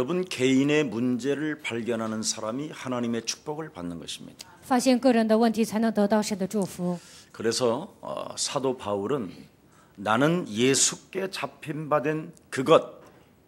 여러분 개인의 문제를 발견하는 사람이 하나님의 축복을 받는 것입니다. 发现个人的问题，才能得到神的祝福。 그래서 사도 바울은 나는 예수께 잡힌 바 된 그것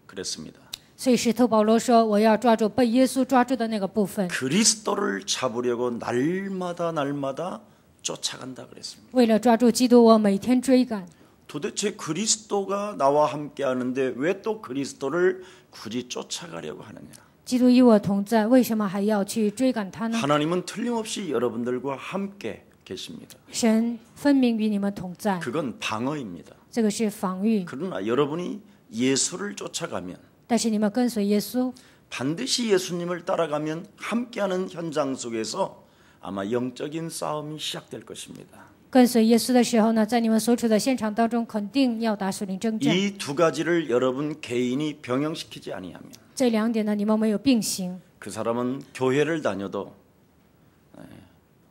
그랬습니다. 所以使徒保罗说：“我要抓住被耶稣抓住的那个部分， 그리스도를 잡으려고 날마다 쫓아간다 그랬습니다. 为了抓住基督，我每天追赶。 도대체 그리스도가 나와 함께 하는데 왜 또 그리스도를 굳이 쫓아가려고 하느냐? 基督与我同在，为什么还要去追赶他呢？ 하나님은 틀림없이 여러분들과 함께 계십니다. 神分明与你们同在， 그건 방어입니다. 这个是防御。 그러나 여러분이 예수를 쫓아가면 但是你们跟随耶稣， 반드시 예수님을 따라가면 함께하는 현장 속에서 아마 영적인 싸움이 시작될 것입니다. 跟随耶稣的时候呢，在你们所处的现场当中，肯定要打属灵征战。 이 두 가지를 여러분 개인이 병행시키지 아니하면 这两点呢，你们没有并行， 그 사람은 교회를 다녀도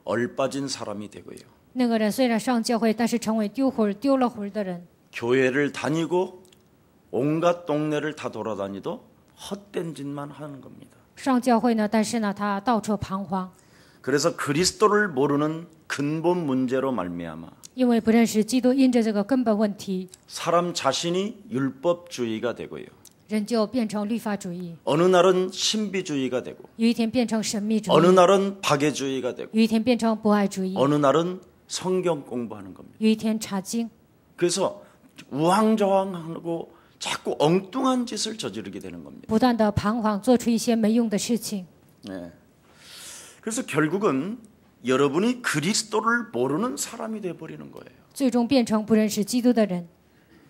얼빠진 사람이 되고요. 那个人虽然上教会，但是成为丢了魂的人。 교회를 다니고 온갖 동네를 다 돌아다니도 헛된 짓만 하는 겁니다. 上教会呢，但是呢，他到处彷徨， 그래서 그리스도를 모르는 근본 문제로 말미암아 因为不认识基督，因着这个根本问题， 사람 자신이 율법주의가 되고요. 人就变成律法主义， 어느 날은 신비주의가 되고 有一天变成神秘主 어느 义， 날은 박애주의가 되고 有一天变成博爱主义， 어느 날은 성경 공부하는 겁니다. 有一天查经， 그래서 우왕좌왕하고 자꾸 엉뚱한 짓을 저지르게 되는 겁니다. 不断的彷徨，做出一些没用的事情。 네. 그래서 결국은 여러분이 그리스도를 모르는 사람이 되어버리는 거예요. 最终变成不认识基督的人。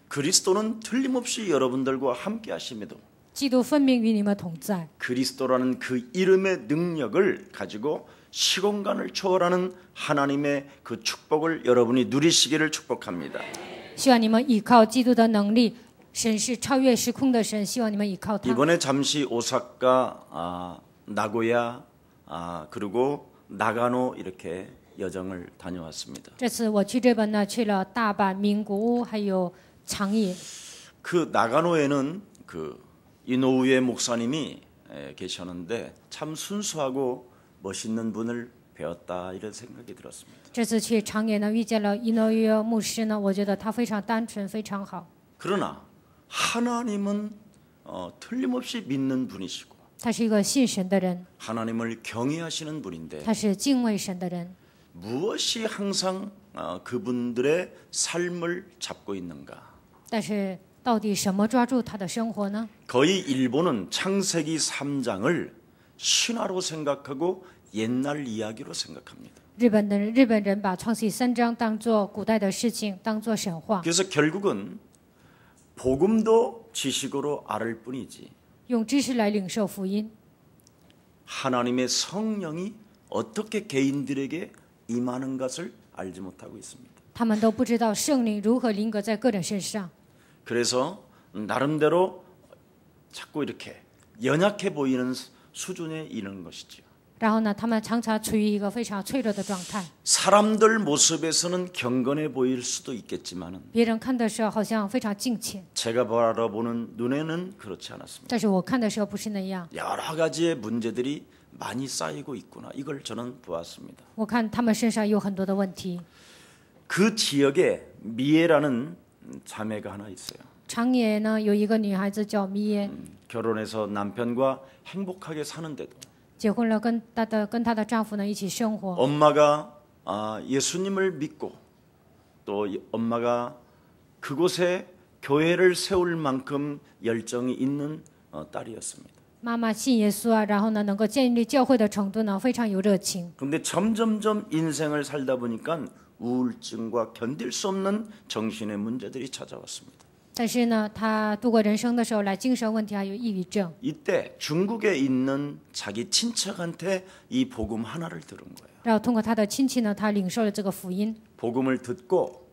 그리스도는 틀림없이 여러분들과 함께 하심에도 基督分明与你们同在， 그리스도라는 그 이름의 능력을 가지고 시공간을 초월하는 하나님의 그 축복을 여러분이 누리시기를 축복합니다. 希望你们依靠基督的能力。神是超越时空的神，希望你们依靠他。 이번에 잠시 오사카, 나고야, 그리고 나가노 이렇게 여정을 다녀왔습니다. 这次我去日本呢，去了大阪、名古屋，还有长野。 그 나가노에는 그 이노우에 목사님이 계셨는데 참 순수하고 멋있는 분을 배웠다 이런 생각이 들었습니다. 这次去长野呢，遇见了伊诺约牧师呢，我觉得他非常单纯，非常好。 그러나 하나님은 틀림없이 믿는 분이시고 他是一个信神的人， 하나님을 경외하시는 분인데 他是敬畏神的人。 무엇이 항상 그분들의 삶을 잡고 있는가? 但是到底什么抓住他的生活呢？ 거의 일본은 창세기 3장을 신화로 생각하고 옛날 이야기로 생각합니다. 日本人把创世记3章当作古代的事情，当作神话， 그래서 결국은 복음도 지식으로 알을 뿐이지 用知识来领受福音。 하나님의 성령이 어떻게 개인들에게 임하는 것을 알지 못하고 있습니다. 他们都不知道圣灵如何临格在个人身上， 그래서 나름대로 자꾸 이렇게 연약해 보이는 수준에 이르는 것이죠. 然后呢，他们常常处于一个非常脆弱的状态。 사람들 모습에서는 경건해 보일 수도 있겠지만은 别人看的时候好像非常敬虔， 제가 바라보는 눈에는 그렇지 않았습니다. 但是我看的时候不是那样。 여러 가지의 문제들이 많이 쌓이고 있구나. 이걸 저는 보았습니다. 我看他们身上有很多的问题。 그 지역에 미에라는 자매가 하나 있어요. 长野呢有一个女孩子叫米耶， 결혼해서 남편과 행복하게 사는데도 结婚了，跟她的丈夫呢一起生活。 엄마가 예수님을 믿고 또 엄마가 그곳에 교회를 세울 만큼 열정이 있는 딸이었습니다. 妈妈信耶稣啊，然后呢能够建立教会的程度呢非常有热情。 근데 점점점 인생을 살다 보니까 우울증과 견딜 수 없는 정신의 문제들이 찾아왔습니다. 但是呢，她度过人生的时候，来精神问题还有抑郁症。 이때 중국에 있는 자기 친척한테 이 복음 하나를 들은 거예요. 然后通过她的亲戚呢，她领受了这个福音。 복음을 듣고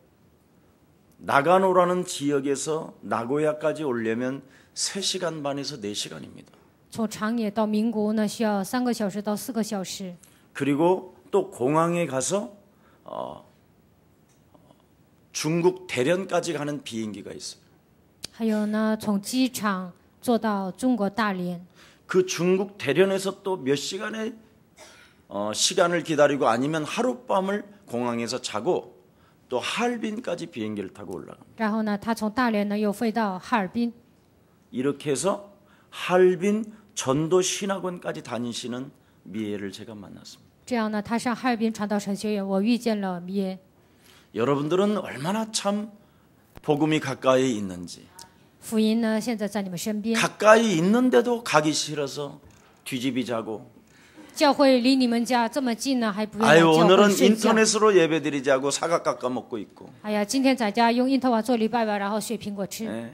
나가노라는 지역에서 나고야까지 오려면 3시간 반에서 4시간입니다. 从长野到名古屋呢，需要3个小时到4个小时。 그리고 또 공항에 가서 중국 대련까지 가는 비행기가 있어요. 还有呢，从机场做到中国大连。 그 중국 대련에서 또 몇 시간의 시간을 기다리고 아니면 하룻밤을 공항에서 자고 또 하얼빈까지 비행기를 타고 올라갑니다. 然后呢，他从大连呢又飞到哈尔滨， 이렇게 해서 하얼빈 전도 신학원까지 다니시는 미애를 제가 만났습니다. 这样呢，他上哈尔滨传道神学院，我遇见了米耶。 여러분들은 얼마나 참 복음이 가까이 있는지 福音呢，现在在你们身边， 가까이 있는데도 가기 싫어서 뒤집이 자고 教会离你们家这么近呢，还不愿意 아유 教会 오늘은 睡觉。 인터넷으로 예배드리자고 사각 깎아 먹고 있고 哎呀，今天在家用因特网做礼拜吧，然后削苹果吃。 예.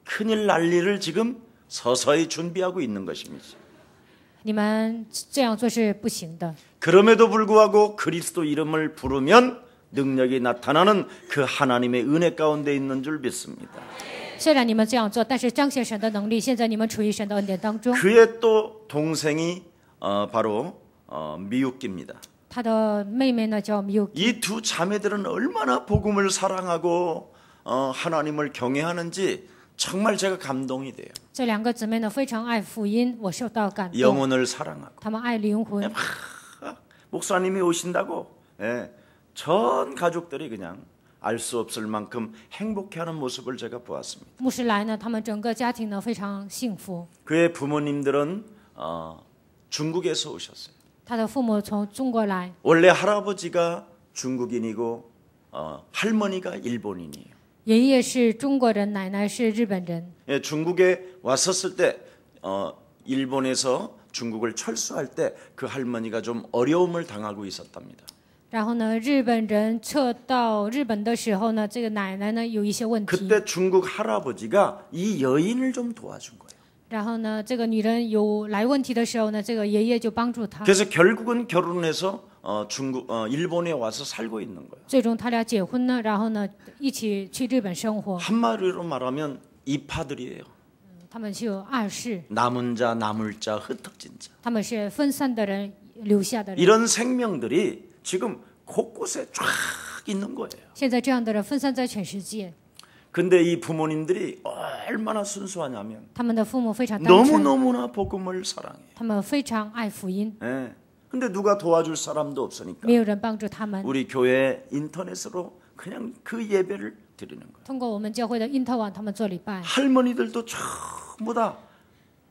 큰일 날 일을 지금 서서히 준비하고 있는 것입니다. 你们这样做是不行的。 그럼에도 불구하고 그리스도 이름을 부르면 능력이 나타나는 그 하나님의 은혜 가운데 있는 줄 믿습니다. 虽然你们这样做，但是彰显神的能力，现在你们处于神的恩典当中。 그의 또 동생이 바로 미육기입니다. 他的妹妹呢叫米有， 이 두 자매들은 얼마나 복음을 사랑하고 하나님을 경외하는지 정말 제가 감동이 돼요. 这两个姊妹呢非常爱福音，我受到感动。 영혼을 사랑하고 他们爱灵魂， 목사님이 오신다고 전 가족들이 그냥 알 수 없을 만큼 행복해하는 모습을 제가 보았습니다. 牧师来呢，他们整个家庭呢非常幸福。 그의 부모님들은 중국에서 오셨어요. 他的父母从中国来， 원래 할아버지가 중국인이고 할머니가 일본인이에요. 爷爷是中国人，奶奶是日本人。 예, 중국에 왔었을 때 일본에서 중국을 철수할 때 그 할머니가 좀 어려움을 당하고 있었답니다. 然后呢，日本人撤到日本的时候呢，这个奶奶呢有一些问题。 그때 중국 할아버지가 이 여인을 좀 도와준 거예요. 然后呢，这个女人有来问题的时候呢，这个爷爷就帮助她。 그래서 결국은 결혼해서 일본에 와서 살고 있는 거예요. 最终他俩结婚呢，然后呢一起去日本生活。 한마디로 말하면 이파들이에요. 他们就二世， 남은 자, 남을 자, 흩어진 자. 他们是分散的人，留下的人。 이런 생명들이 지금 곳곳에 쫙 있는 거예요. 现在这样的人分散在全世界， 근데 이 부모님들이 얼마나 순수하냐면 他们的父母非常单纯， 너무너무나 복음을 사랑해요. 他们非常爱福音， 예. 근데 누가 도와줄 사람도 없으니까 没有人帮助他们。 우리 교회 인터넷으로 그냥 그 예배를 드리는 거예요. 通过我们教会的因特网，他们做礼拜。 할머니들도 전부 다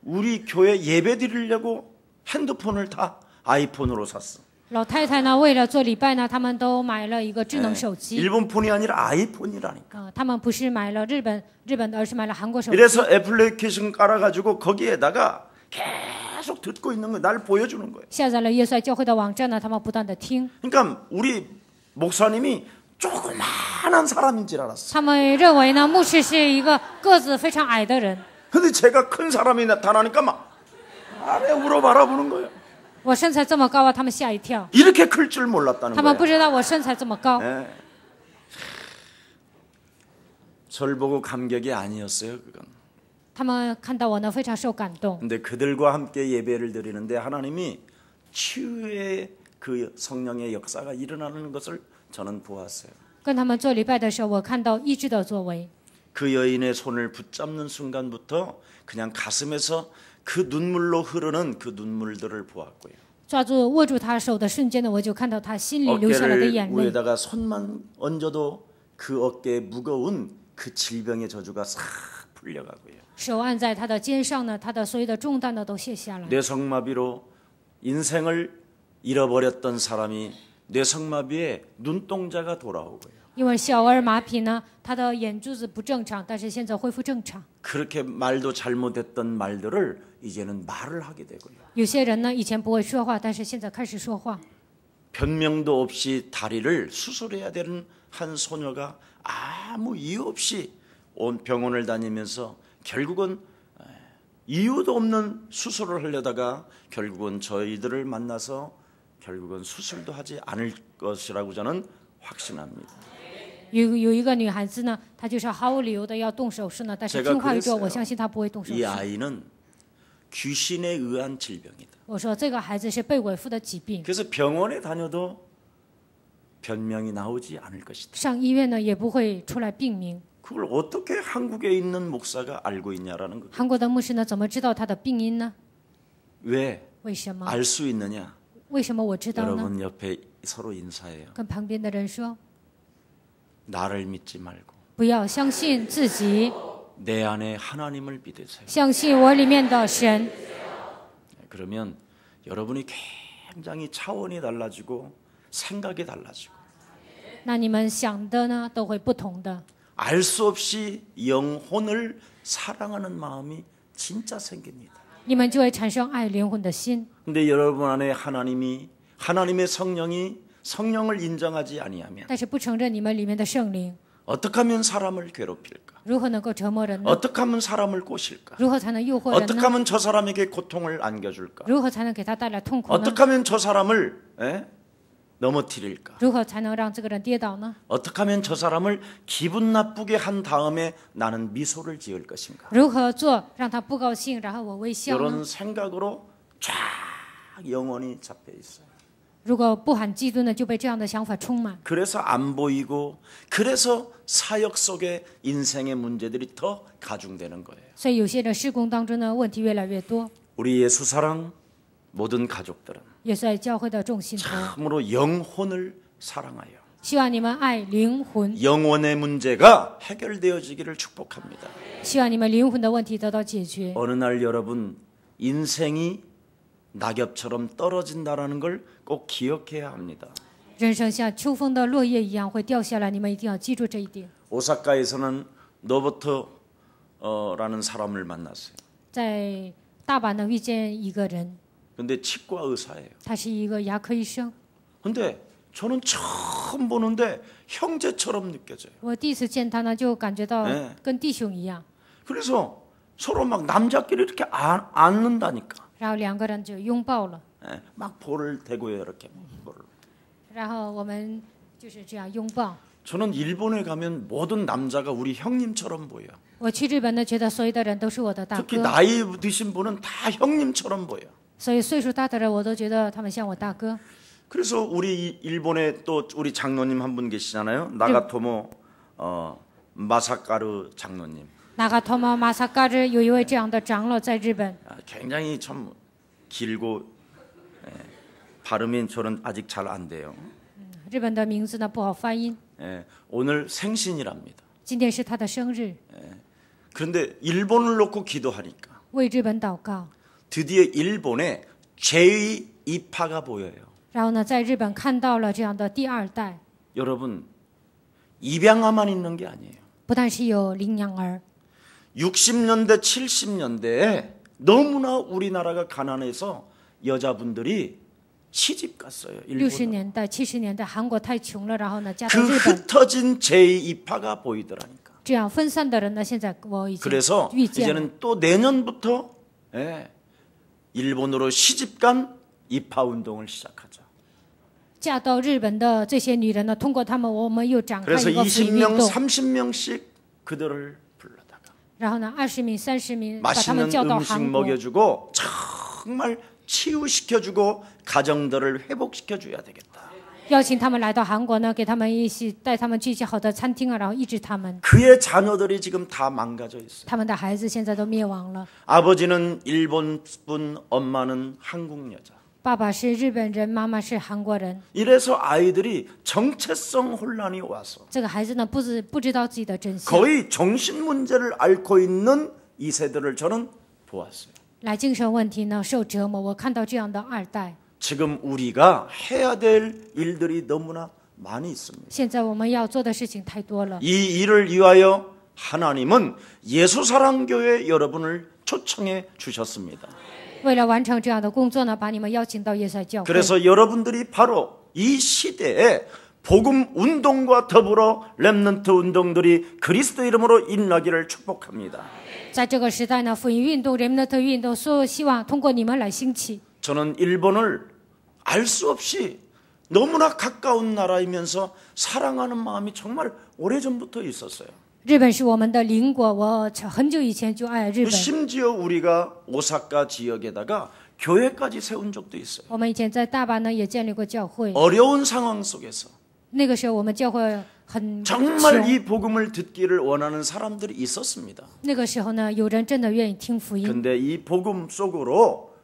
우리 교회 예배 드리려고 핸드폰을 다 아이폰으로 샀어. 老太太呢，为了做礼拜呢，他们都买了一个智能手机。 일본 폰이 아니라 아이폰이라니까. 他们不是买了日本的，而是买了韩国手机。 이래서 애플리케이션 깔아가지고 거기에다가 계속 듣고 있는 거 날 보여주는 거예요. 下载了耶稣教会的网站呢，他们不断的听。 그러니까 우리 목사님이 조그마한 사람인 줄 알았어. 他们认为呢，牧师是一个个子非常矮的人。 근데 제가 큰 사람이 나타나니까 막 아래 우러 바라보는 거예요. 我身材这么高啊，他们吓一跳。 이렇게 클 줄 몰랐다는 他们不 거예요. 知道我身材这么高。 네. 절 보고 감격이 아니었어요, 그건. 他们看到我呢，非常受感动。 근데 그들과 함께 예배를 드리는데 하나님이 치유의 그 성령의 역사가 일어나는 것을 저는 보았어요. 跟他们做礼拜的时候，我看到医治的作为。 그 여인의 손을 붙잡는 순간부터 그냥 가슴에서 그 눈물로 흐르는 그 눈물들을 보았고요. 抓住握住他手的瞬间呢，我就看到他心里流下来的 어깨를 眼泪。 위에다가 손만 얹어도 그 어깨에 무거운 그 질병의 저주가 싹 풀려가고요. 手按在他的肩上呢，他的所有的重担呢都卸下来。 뇌성마비로 인생을 잃어버렸던 사람이 뇌성마비에 눈동자가 돌아오고요. 因为小儿麻痹呢，他的眼珠子不正常，但是现在恢复正常。 그렇게 말도 잘못했던 말들을 이제는 말을 하게 되고요. 有些人呢，以前不会说话，但是现在开始说话。 변명도 없이 다리를 수술해야 되는 한 소녀가 아무 이유 없이 온 병원을 다니면서 결국은 이유도 없는 수술을 하려다가 결국은 저희들을 만나서 결국은 수술도 하지 않을 것이라고 저는 확신합니다. 有一个女孩子呢，她就是毫无理由的要动手术呢，但是 제가 听话语之后， 그랬어요. 我相信她不会动手 이 术。 아이는 귀신에 의한 질병이다. 我说这个孩子是被伪附的疾病， 그래서 병원에 다녀도 변명이 나오지 않을 것이다. 上医院呢也不会出来病名。 그걸 어떻게 한국에 있는 목사가 알고 있냐라는 거예요. 韩国的牧师呢，怎么知道他的病因呢？ 왜 为什么？ 알 수 있느냐? 为什么我知道呢？ 여러분 옆에 서로 인사해요. 跟旁边的人说， 나를 믿지 말고 不要相信自己， 내 안에 하나님을 믿으세요. 相信我里面的神。 그러면 여러분이 굉장히 차원이 달라지고 생각이 달라지고 那你们想的呢，都会不同的。 알 수 없이 영혼을 사랑하는 마음이 진짜 생깁니다. 你们就会产生爱灵魂的心。 근데 여러분 안에 하나님의 성령을 인정하지 아니하면 但是不承认你们里面的圣灵， 어떻게 하면 사람을 괴롭힐까? 如何能够折磨人呢？ 어떻게 하면 사람을 꼬실까? 如何才能诱惑人 어떻게 呢？ 하면 저 사람에게 고통을 안겨줄까? 如何才能给他带来痛苦呢？ 어떻게 하면 저 사람을 넘어뜨릴까? 如何才能让这个人跌倒呢？ 어떻게 하면 저 사람을 기분 나쁘게 한 다음에 나는 미소를 지을 것인가? 如何做让他不高兴，然后我微笑呢？ 이런 생각으로 쫙 영혼이 잡혀 있어요. 如果不喊基督呢，就被这样的想法充满， 그래서 안 보이고 그래서 사역 속에 인생의 문제들이 더 가중되는 거예요. 所以有些人事工当中呢，问题越来越多。 우리 예수 사랑 모든 가족들은 也是在教会的众信徒， 참으로 영혼을 사랑하여 希望你们爱灵魂， 영혼의 문제가 해결되어지기를 축복합니다. 希望你们灵魂的问题得到解决。 어느 날 여러분 인생이 낙엽처럼 떨어진다라는 걸 꼭 기억해야 합니다. 人生像秋风的落叶一样会掉下来，你们一定要记住这一点。 오사카에서는 노버터라는 사람을 만났어요. 在大阪呢遇见一个人， 근데 치과 의사예요. 他是一个牙科医生。 근데 저는 처음 보는데 형제처럼 느껴져요. 我第一次见他呢，就感觉到哎跟弟兄一样， 그래서 서로 막 남자끼리 이렇게 앉는다니까. 然后两个人就拥抱了， 막 볼을 대고요 이렇게. 볼을. 然后我们就是这样拥抱。 저는 일본에 가면 모든 남자가 우리 형님처럼 보여. 我去日本呢，觉得所有的人都是我的大 특히 哥， 나이 드신 분은 다 형님처럼 보여. 所以岁数大的人我都觉得他们像我大哥。 그래서 우리 일본에 또 우리 장로님 한 분 계시잖아요. 나가토모 마사카루 장로님. 那个托马马萨嘎日有一位这样的长老在日本， 굉장히 참 길고 발음이 저는 아직 잘 안 돼요. 日本的名字呢不好发音。 오늘 생신이랍니다. 今天是他的生日， 그런데 일본을 놓고 기도하니까 为日本祷告。 드디어 일본에 제2파가 보여요. 然后呢，在日本看到了这样的第二代， 여러분 입양아만 있는 게 아니에요. 不但是有领养儿， 60년대 70년대에 너무나 우리나라가 가난해서 여자분들이 시집 갔어요. 60 일본. 年代、70年代韩国太穷了，然后呢嫁到 그 日本， 흩어진 제2파가 보이더라니까. 这样分散的人呢，现在我已经 그래서 遇见了。 이제는 또 내년부터 일본으로 시집간 이파 운동을 시작하자. 嫁到日本的这些女人呢，通过她们，我们又展开 그래서 一个福音运 20명, 动。 30명씩 그들을 불러다가 然后呢，20名、30名把他 맛있는 们叫到 음식 韩国， 먹여주고 정말 치유시켜주고 가정들을 회복시켜줘야 되겠다. 邀请他们来到韩国呢，给他们一起带他们去一些好的餐厅啊，然后医治他们。 그의 자녀들이 지금 다 망가져 있어요. 他们的孩子现在都灭亡了， 아버지는 일본분, 엄마는 한국 여자. 爸爸是日本人，妈妈是韩国人。 이래서 아이들이 정체성 혼란이 와서 这个孩子呢，不知道自己的真相， 거의 정신 문제를 앓고 있는 이 세대를 저는 보았어요. 来精神问题呢受折磨。我看到这样的二代， 지금 우리가 해야 될 일들이 너무나 많이 있습니다. 现在我们要做的事情太多了。 이 일을 위하여 하나님은 예수사랑교회 여러분을 초청해 주셨습니다. 为了完成这样的工作呢，把你们邀请到耶稣教会。 그래서 여러분들이 바로 이 시대에 복음 운동과 더불어 렘넌트 운동들이 그리스도 이름으로 일어나기를 축복합니다. 在这个时代呢，福音运动、人们的运动，所有希望通过你们来兴起。 저는 일본을 알 수 없이 너무나 가까운 나라이면서 사랑하는 마음이 정말 오래전부터 있었어요. 日本是我们的邻国，我很久以前就爱日本。 심지어 우리가 오사카 지역에다가 교회까지 세운 적도 있어요. 我们以前在大阪呢也建立过教会， 어려운 상황 속에서 那个时候我们教会很 정말 穷， 이 복음을 듣기를 원하는 사람들이 있었습니다. 那个时候呢，有人真的愿意听福音， 근데 이 복음 속으로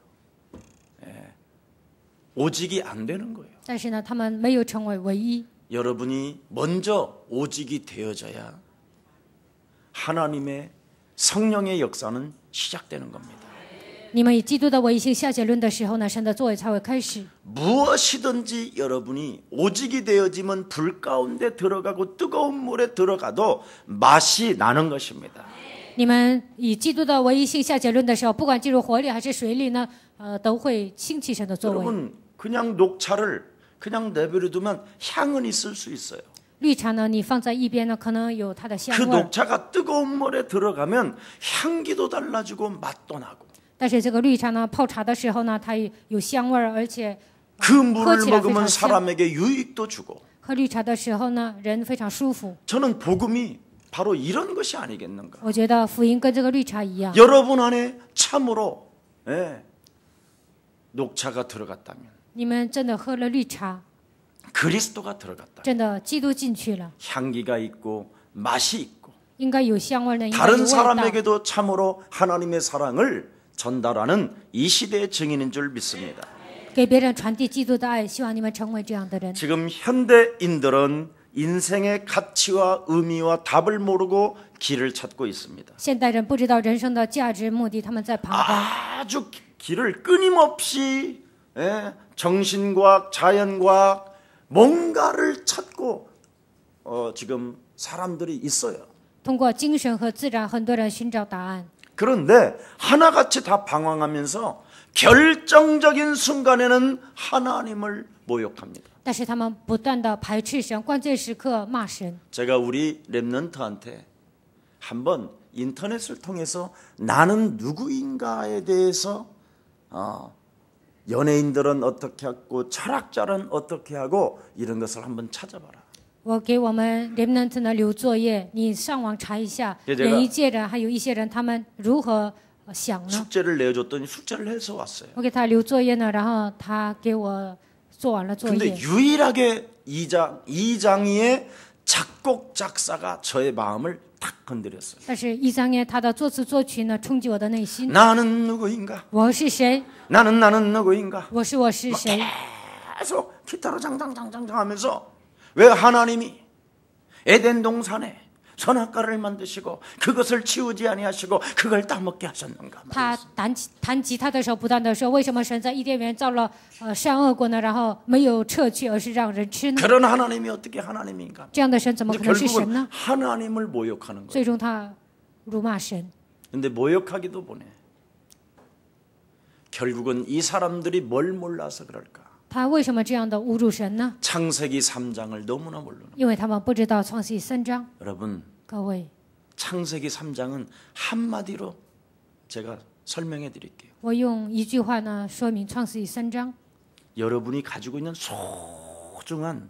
오직이 안 되는 거예요. 但是呢，他们没有成为唯一。 여러분이 먼저 오직이 되어져야 하나님의 성령의 역사는 시작되는 겁니다. 你们以基督的唯一性下结论的时候呢，神的作为才会开始。 무엇이든지 여러분이 오직이 되어지면 불 가운데 들어가고 뜨거운 물에 들어가도 맛이 나는 것입니다. 你们以基督的唯一性下结论的时候，不管进入火里还是水里呢，都会兴起神的作为。 여러분 그냥 녹차를 그냥 내버려두면 향은 있을 수 있어요. 绿茶呢，你放在一边呢，可能有它的香 그 味儿， 녹차가 뜨거운 물에 들어가면 향기도 달라지고 맛도 나고 但是这个绿茶呢，泡茶的时候呢，它有香味儿，而且 그 물을 먹으면 사람에게 유익도 주고 喝绿茶的时候呢，人非常舒服。 저는 복음이 바로 이런 것이 아니겠는가. 我觉得福音跟这个绿茶一样， 여러분 안에 참으로 녹차가 들어갔다면 你们真的喝了绿茶， 그리스도가 들어갔다. 真的基督进去了， 향기가 있고 맛이 있고 应该有香味呢，应该有 다른 味道。 사람에게도 참으로 하나님의 사랑을 전달하는 이 시대의 증인인 줄 믿습니다. 给别人传递基督的爱，希望你们成为这样的人。 지금 현대인들은 인생의 가치와 의미와 답을 모르고 길을 찾고 있습니다. 现代人不知道人生的价值目的，他们在彷徨， 아주 길을 끊임없이 정신과학, 자연과학 뭔가를 찾고 지금 사람들이 있어요. 通过精神和自然，很多人寻找答案。 그런데 하나같이 다 방황하면서 결정적인 순간에는 하나님을 모욕합니다. 但是他们不断的排斥神，关键时刻骂神。 제가 우리 랩런트한테 한번 인터넷을 통해서 나는 누구인가에 대해서 연예인들은 어떻게 하고 철학자는 어떻게 하고 이런 것을 한번 찾아봐라. 我给我们 remnant 呢留作业，你上网查一下， 예, 제가 演艺界人还有一些人他们如何想呢？ 숙제를 내줬더니 숙제를 해서 왔어요. 我给他留作业呢，然后他给我做完了作 근데 业。 유일하게 이장희의 작곡 작사가 저의 마음을 탁 건드렸어요. 但是一三年他的作词作曲呢，冲击我的内心。 나는 누구인가? 我是谁？ 나는 누구인가? 我是谁？ 계속 기타로 장장장장장 하면서 왜 하나님이 에덴 동산에 선악과를 만드시고 그것을 치우지 아니하시고 그걸 따먹게 하셨는가? 他弹吉他的时候，不断的说：“为什么神在伊甸园造了善恶果呢？然后没有撤去，而是让人吃呢？ 그런 하나님이 어떻게 하나님인가? 这样的神怎么 근데 可能是神 결국은 呢？ 하나님을 모욕하는 거예요. 最终他辱骂神。 근데 모욕하기도 보네. 결국은 이 사람들이 뭘 몰라서 그럴까? 他为什么这样的侮辱神呢？ 창세기 3장을 너무나 모르는. 因为他们不知道创世记3章。 여러분, 各位， 창세기 3장은 한마디로 제가 설명해 드릴게요. 我用一句话呢说明创世记3章。 여러분이 가지고 있는 소중한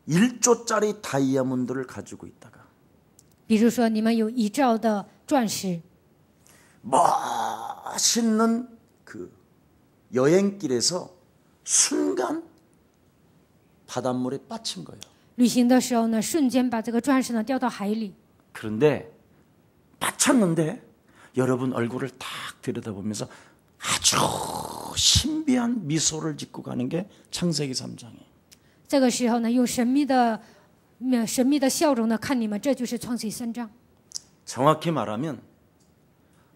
1조짜리 다이아몬드를 가지고 있다가 比如说，你们有1兆的钻石， 멋있는 그 여행길에서 순간 바닷물에 빠친 거예요. 旅行的时候呢，瞬间把这个钻石呢掉到海里。 그런데 빠쳤는데 여러분 얼굴을 탁 들여다보면서 아주 신비한 미소를 짓고 가는 게 창세기 3장이에요. 这个时候呢，用神秘的笑容呢看你们，这就是创世记3章。 정확히 말하면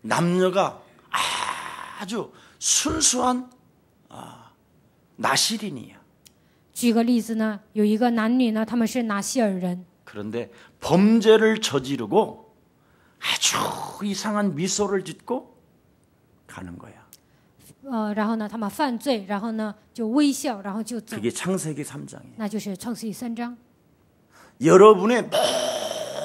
남녀가 아주 순수한 나시린이야. 举个例子呢，有一个男女呢，他们是拿西尔人， 그런데 범죄를 저지르고 아주 이상한 미소를 짓고 가는 거야. 然后呢，他们犯罪，然后呢就微笑，然后就走， 그게 창세기 3장이에요. 那就是创世记3章。 여러분의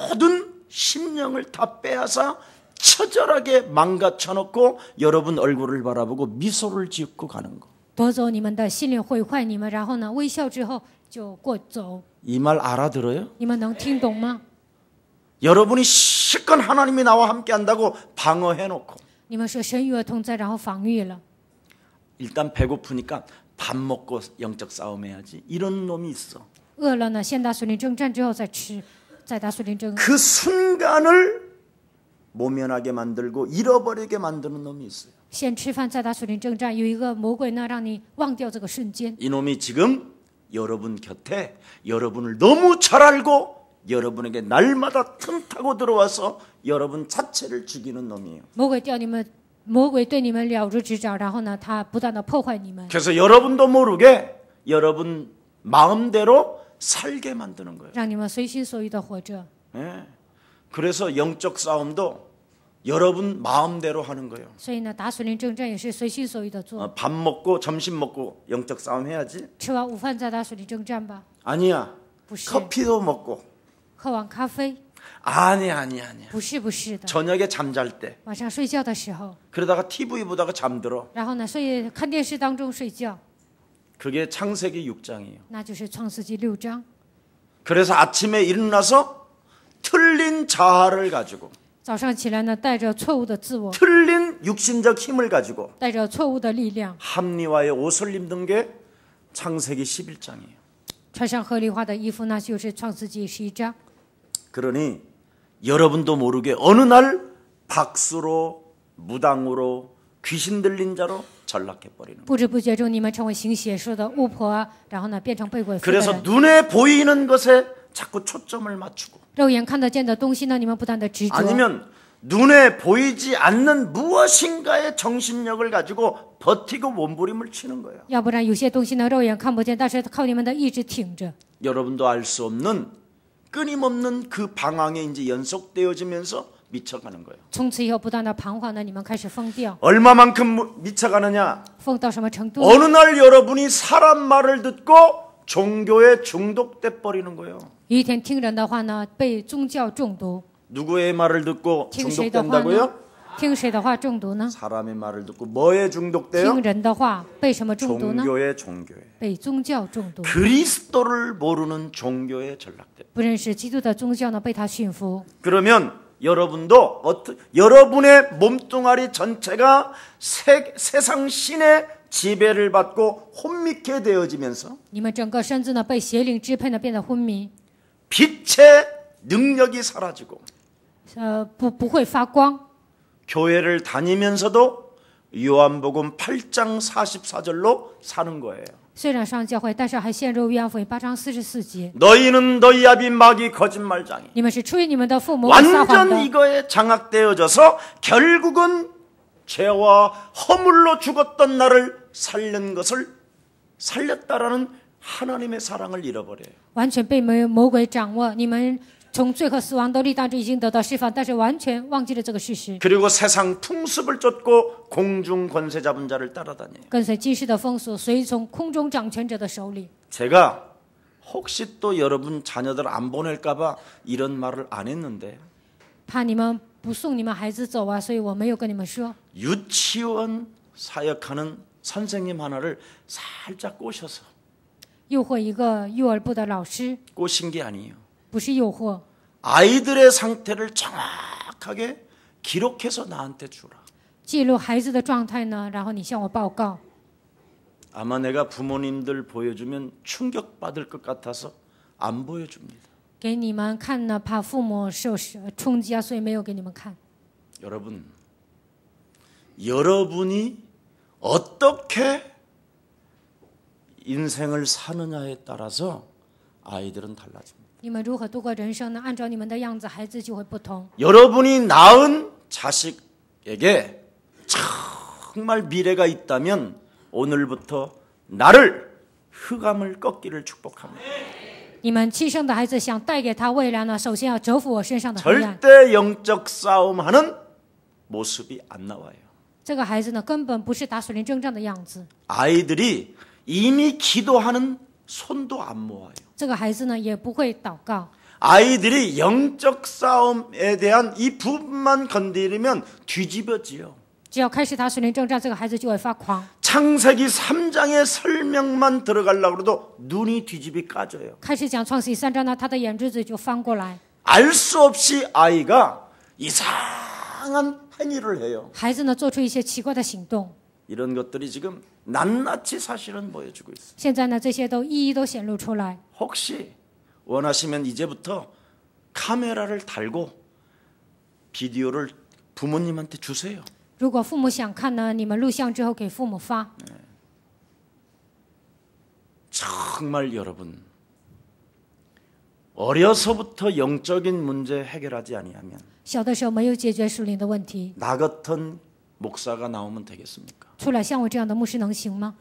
모든 심령을 다 빼앗아 처절하게 망가쳐놓고 여러분 얼굴을 바라보고 미소를 짓고 가는 거. 夺走你们的心灵，毁坏你们，然后呢微笑之后就过走。 이 말 알아들어요? 你们能听懂吗？ 여러분이 실컷 하나님이 나와 함께 한다고 방어해놓고 你们说神与我同在，然后防御了。 일단 배고프니까 밥 먹고 영적 싸움 해야지. 이런 놈이 있어. 饿了呢，先打属灵征战，之后再吃，再打属灵征。 그 순간을 모면하게 만들고 잃어버리게 만드는 놈이 있어요. 先吃饭，再打属灵征战。有一个魔鬼呢，让你忘掉这个瞬间。 이놈이 지금 여러분 곁에 여러분을 너무 잘 알고 여러분에게 날마다 틈타고 들어와서 여러분 자체를 죽이는 놈이에요. 魔鬼对你们了如指掌，然后呢，他不断的破坏你们， 그래서 여러분도 모르게 여러분 마음대로 살게 만드는 거예요. 让你们随心所欲的活着。 예. 그래서 영적 싸움도 여러분 마음대로 하는 거예요. 所以呢，打属灵征战也是随心所欲的做。 밥 먹고 점심 먹고 영적 싸움 해야지? 吃完午饭再打属灵征战吧， 아니야. 不是。 커피도 먹고. 喝完咖啡， 아니야. 不是的。 저녁에 잠잘 때. 晚上睡觉的时候， 그러다가 TV 보다가 잠들어. 然后呢，看电视当中睡觉， 그게 창세기 6장이에요. 那就是创世纪6章。 그래서 아침에 일어나서 틀린 자아를 가지고 早上起来呢，带着错误的自我， 틀린 육신적 힘을 가지고 带着错误的力量， 합리화의 옷을 입는 게 창세기 11장이에요. 穿上合理化的衣服，那就是创世纪11章。 그러니 여러분도 모르게 어느 날 박수로 무당으로 귀신 들린 자로 전락해버리는 거예요. 不知不觉中，你们成为行邪术的巫婆啊，然后呢，变成被鬼附的 그래서 人。 눈에 보이는 것에 자꾸 초점을 맞추고 肉眼看得见的东西呢，你们不断的执着； 아니면 눈에 보이지 않는 무엇인가의 정신력을 가지고 버티고 몸부림을 치는 거예요. 要不然有些东西呢，肉眼看不见，但是靠你们的意志挺着。 여러분도 알 수 없는 끊임없는 그 방황에 이제 연속되어지면서 미쳐가는 거예요. 从此以后，不断的彷徨呢，你们开始疯掉， 얼마만큼 미쳐가느냐? 疯到什么程度？ 어느 날 여러분이 사람 말을 듣고 종교에 중독돼 버리는 거예요. 有一天听人的话呢，被宗教中毒； 누구의 말을 듣고 听谁的话呢 중독된다고요? ？听谁的话中毒呢？ 사람의 말을 듣고 뭐에 중독돼요? 听人的话被什么中毒呢？ 종교에 被宗教中毒。 그리스도를 모르는 종교에 전락돼. 不认识基督的宗教呢，被他驯服。 그러면 여러분도 여러분의 몸뚱아리 전체가 세상 신의 지배를 받고 혼미케 되어지면서 你们整个身子呢，被邪灵支配呢，变得昏迷， 빛의 능력이 사라지고 不会发光。 교회를 다니면서도 요한복음 8장 44절로 사는 거예요. 虽然上教会，但是还陷入约翰福音8章44节。 너희는 너희 아비 마귀 거짓말장이 你们是出于你们的父母撒谎 완전 的， 이거에 장악되어져서 결국은 죄와 허물로 죽었던 나를 살린 것을 살렸다라는 하나님의 사랑을 잃어버려요. 完全被魔鬼掌握。你们从罪和死亡的力当中已经得到释放，但是完全忘记了这个事实， 그리고 세상 풍습을 쫓고 공중 권세 잡은 자를 따라다녀요. 跟随今世的风俗，随从空中掌权者的手里。 제가 혹시 또 여러분 자녀들 안 보낼까봐 이런 말을 안 했는데 怕你们不送你们孩子走啊，所以我没有跟你们说。 유치원 사역하는 선생님 하나를 살짝 꼬셔서 诱惑一个幼儿部的老师， 꼬신 게 아니에요. 不是诱惑， 아이들의 상태를 정확하게 기록해서 나한테 주라. 记录孩子的状态呢，然后你向我报告。 아마 내가 부모님들 보여주면 충격받을 것 같아서 안 보여줍니다. 给你们看呢，怕父母受冲击啊，所以没有给你们看。 여러분이 어떻게 인생을 사느냐에 따라서 아이들은 달라집니다. 你们如何度过人生呢？按照你们的样子，孩子就会不同。 여러분이 낳은 자식에게 정말 미래가 있다면 오늘부터 나를 흑암을 꺾기를 축복합니다. 你们亲生的孩子想带给他未来呢，首先要折服我身上的黑暗。 절대 영적 싸움하는 모습이 안 나와요. 这个孩子呢，根本不是打属灵征战的样子。 아이들이 이미 기도하는 손도 안 모아요. 这个孩子呢，也不会祷告。 아이들이 영적 싸움에 대한 이 부분만 건드리면 뒤집어지요. 只要开始打属灵征战，这个孩子就会发狂。 창세기 3장의 설명만 들어가려고 해도 눈이 뒤집이 까져요. 开始讲创世记3章呢，他的眼珠子就翻过来。 알 수 없이 아이가 이상한 행위를 해요. 孩子呢，做出一些奇怪的行动。 이런 것들이 지금 낱낱이 사실은 보여주고 있어요. 现在呢，这些都一一都显露出来。 혹시 원하시면 이제부터 카메라를 달고 비디오를 부모님한테 주세요. 如果父母想看呢，你们录像之后给父母发。 정말 여러분 어려서부터 영적인 문제 해결하지 아니하면 小的时候没有解决属灵的问题， 나 같은 목사가 나오면 되겠습니까? 出来像我这样的牧师能行吗？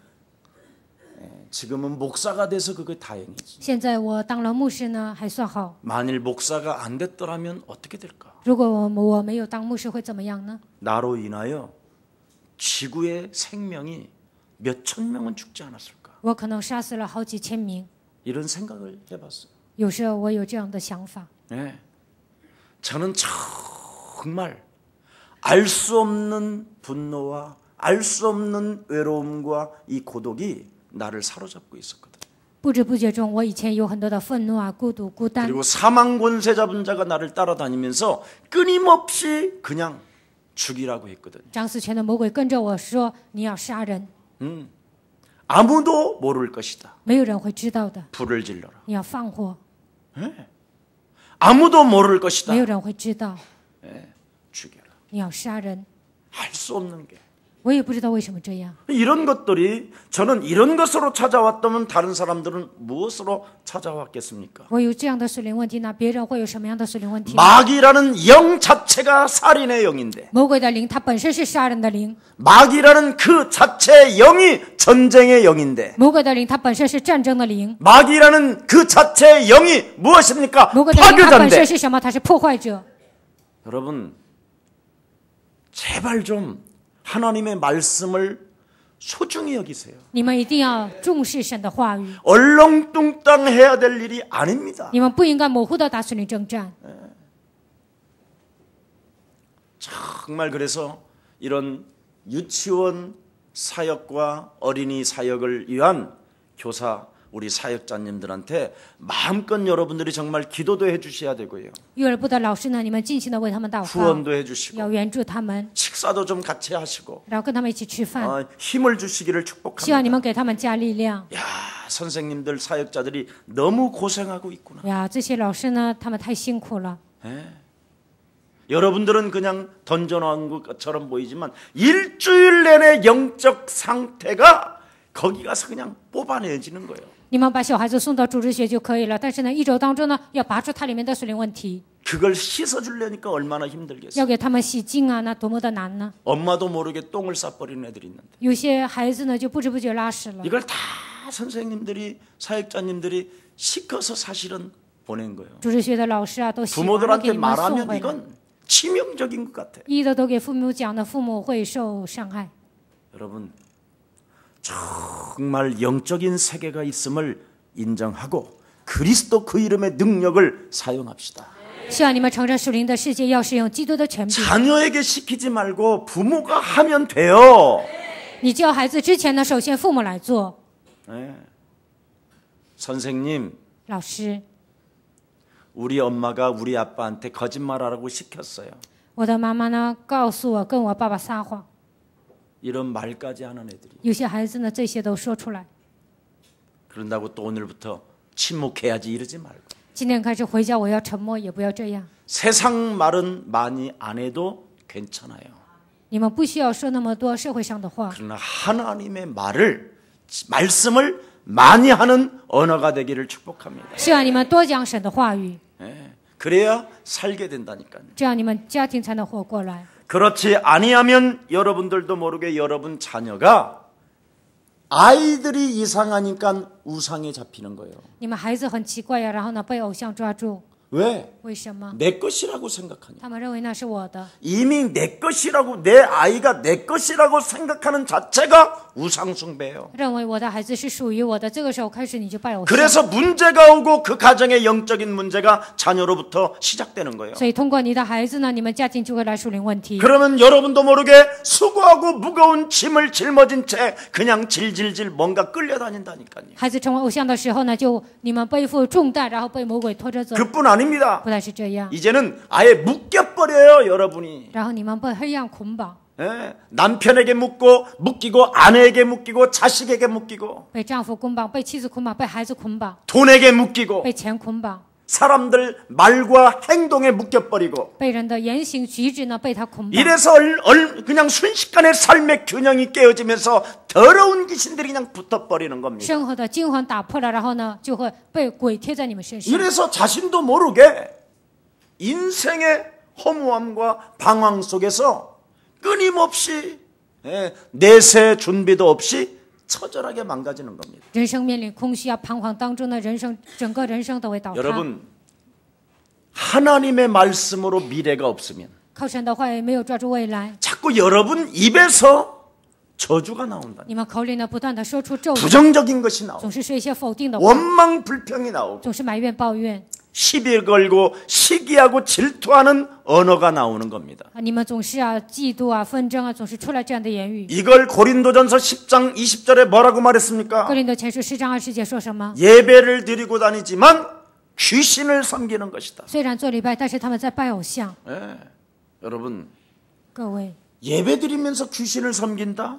지금은 목사가 돼서 그게 다행이지. 现在我当了牧师呢，还算好。 만일 목사가 안 됐더라면 어떻게 될까? 如果我没有当牧师会怎么样呢？ 나로 인하여 지구의 생명이 몇 천 명은 죽지 않았을까? 我可能杀死了好几千名。 이런 생각을 해봤어요. 有时候我有这样的想法。 네. 저는 정말 알 수 없는 분노와 알 수 없는 외로움과 이 고독이 나를 사로잡고 있었거든. 不知不觉中，我以前有很多的愤怒啊、孤独、孤单。 그리고 사망 권세 잡은 자가 나를 따라다니면서 끊임없이 그냥 죽이라고 했거든. 掌死权的魔鬼跟着我说：“你要杀人， 아무도 모를 것이다. 没有人会知道的。 불을 질러라. 你要放火， 아무도 모를 것이다. 没有人会知道。 죽여라. 你要杀人， 할 수 없는 게. 我也不知道为什么这样。 이런 것들이 저는 이런 것으로 찾아왔다면 다른 사람들은 무엇으로 찾아왔겠습니까? 我有这样的属灵问题，那别人会有什么样的属灵问题？ 마귀라는 영 자체가 살인의 영인데 魔鬼的灵，它本身是杀人的灵； 마귀라는 그 자체의 영이 전쟁의 영인데 魔鬼的灵，它本身是战争的灵； 마귀라는 그 자체의 영이 무엇입니까? 魔鬼的灵，它本身 파괴자인데 是什么？它是破坏者。 여러분 제발 좀 하나님의 말씀을 소중히 여기세요. 你们一定要重视神的话语， 얼렁뚱땅 해야 될 일이 아닙니다. 你们不应该模糊的打属灵征战。 정말 그래서 이런 유치원 사역과 어린이 사역을 위한 교사 우리 사역자님들한테 마음껏 여러분들이 정말 기도도 해주셔야 되고요. 育儿部的老师呢，你们尽情的为他们祷告， 후원도 해주시고 要援助他们， 식사도 좀 같이 하시고 然后跟他们一起吃饭， 힘을 주시기를 希望 축복합니다. 你们给他们加力量。 야, 선생님들 사역자들이 너무 고생하고 있구나. 呀，这些老师呢，他们太辛苦了。 여러분들은 그냥 던져놓은 것처럼 보이지만 일주일 내내 영적 상태가 거기 가서 그냥 뽑아내지는 거예요. 你们把小孩子送到主日学就可以了，但是呢，一周当中呢，要拔出它里面的属灵问题， 그걸 씻어주려니까 얼마나 힘들겠어요. 要给他们洗净啊，那多么的难呢？ 엄마도 모르게 똥을 싸버리는 애들이 있는데 有些孩子呢，就不知不觉拉屎了。 이걸 다 선생님들이 사역자님들이 시켜서 사실은 보낸 거예요. 主日学的老师啊，都洗完了给 부모들한테 你们送 말하면 回来。 이건 치명적인 것 같아요. 一的都给父母讲的，父母会受伤害。 여러분 정말 영적인 세계가 있음을 인정하고 그리스도 그 이름의 능력을 사용합시다. 希望你们承认属灵的世界要使用基督的权柄。 자녀에게 시키지 말고 부모가 하면 돼요. 你教孩子之前呢，首先父母来做。 네. 선생님, 老师， 우리 엄마가 우리 아빠한테 거짓말하라고 시켰어요. 我的妈妈呢，告诉我跟我爸爸撒谎。 이런 말까지 하는 애들이. 有些孩子呢，这些都说出来。 그런다고 또 오늘부터 침묵해야지 이러지 말고. 今天开始回家，我要沉默，也不要这样。 세상 말은 많이 안 해도 괜찮아요. 你们不需要说那么多社会上的话， 그러나 하나님의 말씀을 많이 하는 언어가 되기를 축복합니다. 希望你们多讲神的话语， 예. 그래야 살게 된다니까요. 这样你们家庭才能活过来。 그렇지 아니하면 여러분들도 모르게 여러분 자녀가 아이들이 이상하니까 우상에 잡히는 거예요. 你们孩子很奇怪呀，然后呢被偶像抓住， 왜? 为什么？ 내 것이라고 생각하니. 他们认为那是我的， 이미 내 것이라고 내 아이가 내 것이라고 생각하는 자체가 우상 숭배예요. 认为我的孩子是属于我的。这个时候开始你就拜偶像， 그래서 문제가 오고 그 가정의 영적인 문제가 자녀로부터 시작되는 거예요. 所以通过你的孩子呢，你们家庭就会来属灵问题。 그러면 여러분도 모르게 수고하고 무거운 짐을 짊어진 채 그냥 질질질 뭔가 끌려다닌다니까요. 孩子成为偶像的时候呢，就你们背负重担，然后被魔鬼拖着走。 그뿐 아닙니다. 不但是这样， 이제는 아예 묶여버려요, 여러분이. 然后你们被黑暗捆绑。 남편에게 묶이고 아내에게 묶이고 자식에게 묶이고 被丈夫捆绑，被妻子捆绑，被孩子捆绑， 돈에게 묶이고 被钱捆绑， 사람들 말과 행동에 묶여버리고 被人的言行举止呢被他捆绑。 이래서 그냥 순식간에 삶의 균형이 깨어지면서 더러운 귀신들이 그냥 붙어버리는 겁니다. 生活的均衡打破了，然后呢就会被鬼贴在你们身上。 이래서 자신도 모르게 인생의 허무함과 방황 속에서 끊임없이 내세 준비도 없이 처절하게 망가지는 겁니다. 人生面临空虚啊、彷徨当中的人生，整个人生都会倒塌。 여러분, 하나님의 말씀으로 미래가 없으면 靠神的话也没有抓住未来， 자꾸 여러분 입에서 저주가 나온다. 你们口里呢不断的说出咒语， 부정적인 것이 나오고 总是说一些否定的话， 원망 불평이 나오고 总是埋怨抱怨。 시비 걸고 시기하고 질투하는 언어가 나오는 겁니다. 你们总是啊嫉妒啊纷争啊，总是出来这样的言语。 이걸 고린도전서 10장 20절에 뭐라고 말했습니까? 哥林多前书10章20节说什么？ 예배를 드리고 다니지만 귀신을 섬기는 것이다. 虽然做礼拜，但是他们在拜偶像。 여러분, 各位， 예배 드리면서 귀신을 섬긴다?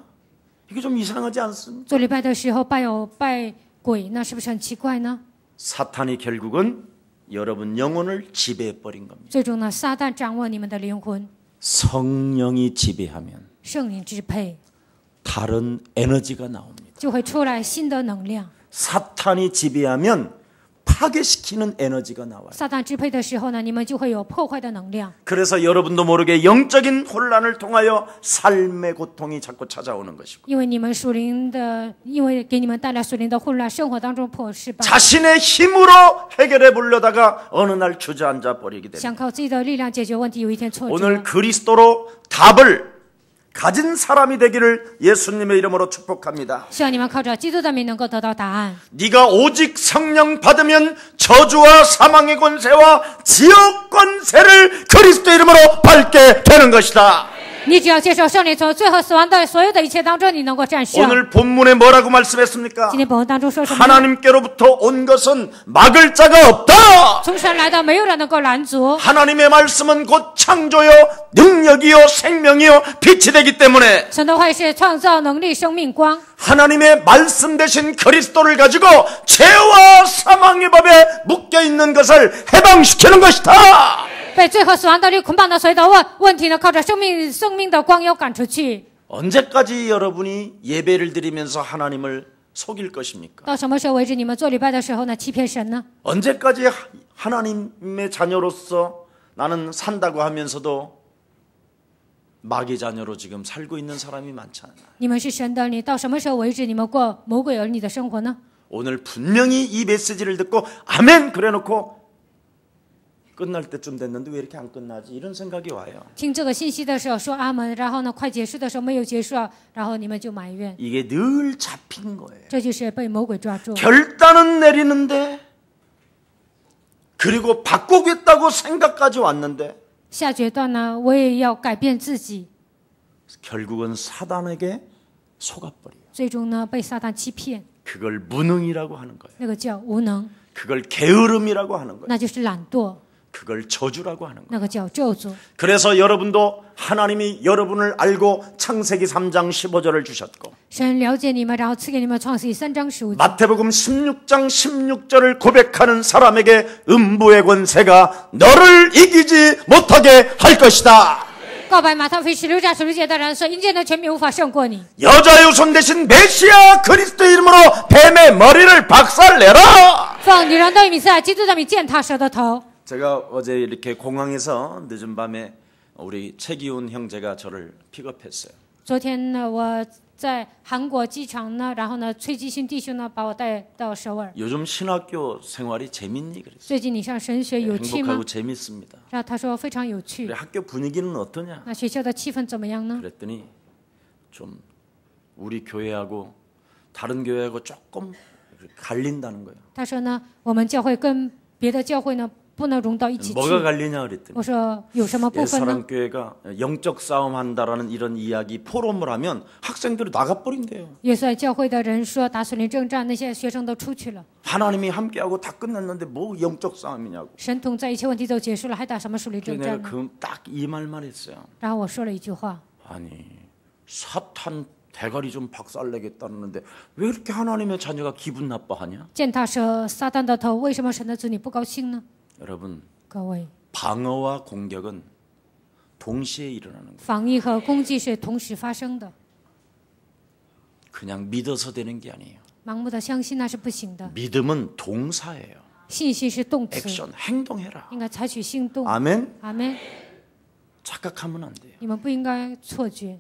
이게 좀 이상하지 않습니까? 做礼拜的时候拜鬼，那是不是很奇怪呢？ 사탄이 결국은 여러분 영혼을 지배해버린 겁니다. 最终呢，撒旦掌握你们的灵魂， 성령이 지배하면 圣灵支配， 다른 에너지가 나옵니다. 就会出来新的能量。 사탄이 지배하면 파괴시키는 에너지가 나와요. 撒旦支配的时候呢，你们就会有破坏的能量。 그래서 여러분도 모르게 영적인 혼란을 통하여 삶의 고통이 자꾸 찾아오는 것이고 因为你们属灵的，因为给你们带来属灵的混乱，生活当中破失败， 자신의 힘으로 해결해 보려다가 어느 날 주저앉아 버리게 됩니다. 想靠自己的力量解决问题，有一天挫折 오늘 그리스도로 답을 가진 사람이 되기를 예수님의 이름으로 축복합니다. 希望你们靠着基督的名能够得到答案。 네가 오직 성령 받으면 저주와 사망의 권세와 지옥 권세를 그리스도 이름으로 밟게 되는 것이다. 你只要接受圣灵从罪和死亡的所有的一切当中，你能够战胜。 오늘 본문에 뭐라고 말씀했습니까? 今天本文当中说什么呢？ 하나님께로부터 온 것은 막을 자가 없다. 从神来的，没有人能够拦阻。 하나님의 말씀은 곧 창조요 능력이요 생명이요 빛이 되기 때문에 神的话是创造能力、生命光。 하나님의 말씀 대신 그리스도를 가지고 죄와 사망의 법에 묶여있는 것을 해방시키는 것이다. 被罪和死亡的律捆绑的所有的问题呢，靠着生命的光要赶出去。 언제까지 여러분이 예배를 드리면서 하나님을 속일 것입니까? 到什么时候为止，你们做礼拜的时候呢，欺骗神呢？ 언제까지 하나님의 자녀로서 나는 산다고 하면서도 마귀 자녀로 지금 살고 있는 사람이 많잖아요. 你们是神的儿女，到什么时候为止，你们过魔鬼儿女的生活呢？ 오늘 분명히 이 메시지를 듣고 아멘 그래놓고 끝날 때쯤 됐는데 왜 이렇게 안 끝나지? 이런 생각이 와요. 听这个信息的时候说阿门，然后呢，快结束的时候没有结束，然后你们就埋怨， 이게 늘 잡힌 거예요. 这就是被魔鬼抓住。 결단은 내리는데 그리고 바꾸겠다고 생각까지 왔는데 下决断呢，我也要改变自己， 결국은 사단에게 속아버려요. 最终呢被撒旦欺骗， 그걸 무능이라고 하는 거예요. 那个叫无能， 그걸 게으름이라고 하는 거예요. 那就是懒惰， 그걸 저주라고 하는 거예요. 那个叫咒诅。 그래서 여러분도 하나님이 여러분을 알고 창세기 3장 15절을 주셨고 神了解你们，然后赐给你们创世记3章15节。 마태복음 16장 16절을 고백하는 사람에게 음부의 권세가 너를 이기지 못하게 할 것이다. 告白马太福音16章16节的人说，阴间的权柄无法胜过你。 여자의 손 대신 메시아 그리스도 이름으로 뱀의 머리를 박살내라. 奉女人的名字，基督的名践踏蛇的头。 제가 어제 이렇게 공항에서 늦은 밤에 우리 최기훈 형제가 저를 픽업했어요. 昨天呢，我在韩国机场呢，然后呢，崔基勋弟兄呢把我带到首尔。 요즘 신학교 생활이 재밌니 그랬어요. 最近你上神学有趣吗 행복하고 ？ 재밌습니다. 然后他说非常有趣 그래, 。 학교 분위기는 어떠냐? 那学校的气氛怎么样呢？ 그랬더니 좀 우리 교회하고 다른 교회하고 조금 갈린다는 거예요. 他说呢，我们教会跟别的教会呢不能融到一起去。 뭐가 갈리냐 그랬더니 我说有什么部分呢？ 옛사람교회가 영적 싸움 한다라는 이런 이야기 포럼을 하면 학생들이 나가버린대요. 约瑟教会的人说打属灵征战，那些学生都出去了。 하나님이 함께하고 다 끝났는데 뭐 영적 싸움이냐고. 神同在，一切问题都结束了，还打什么属灵 그래서 征 내가 战呢？ 딱 이 말만 했어요. 然后我说了一句话， 아니 사탄 대가리 좀 박살내겠다는데 왜 이렇게 하나님의 자녀가 기분 나빠하냐? 践踏蛇撒旦的头，为什么神的子女不高兴呢？ 여러분 各位， 방어와 공격은 동시에 일어나는 거예요. 防御和攻击是同时发生的， 그냥 믿어서 되는 게 아니에요. 盲目的相信那是不行的。 믿음은 동사예요. 信心是动词， 액션 행동해라. 应该采取行动。 아멘. 阿门。 착각하면 안 돼요. 你们不应该错觉。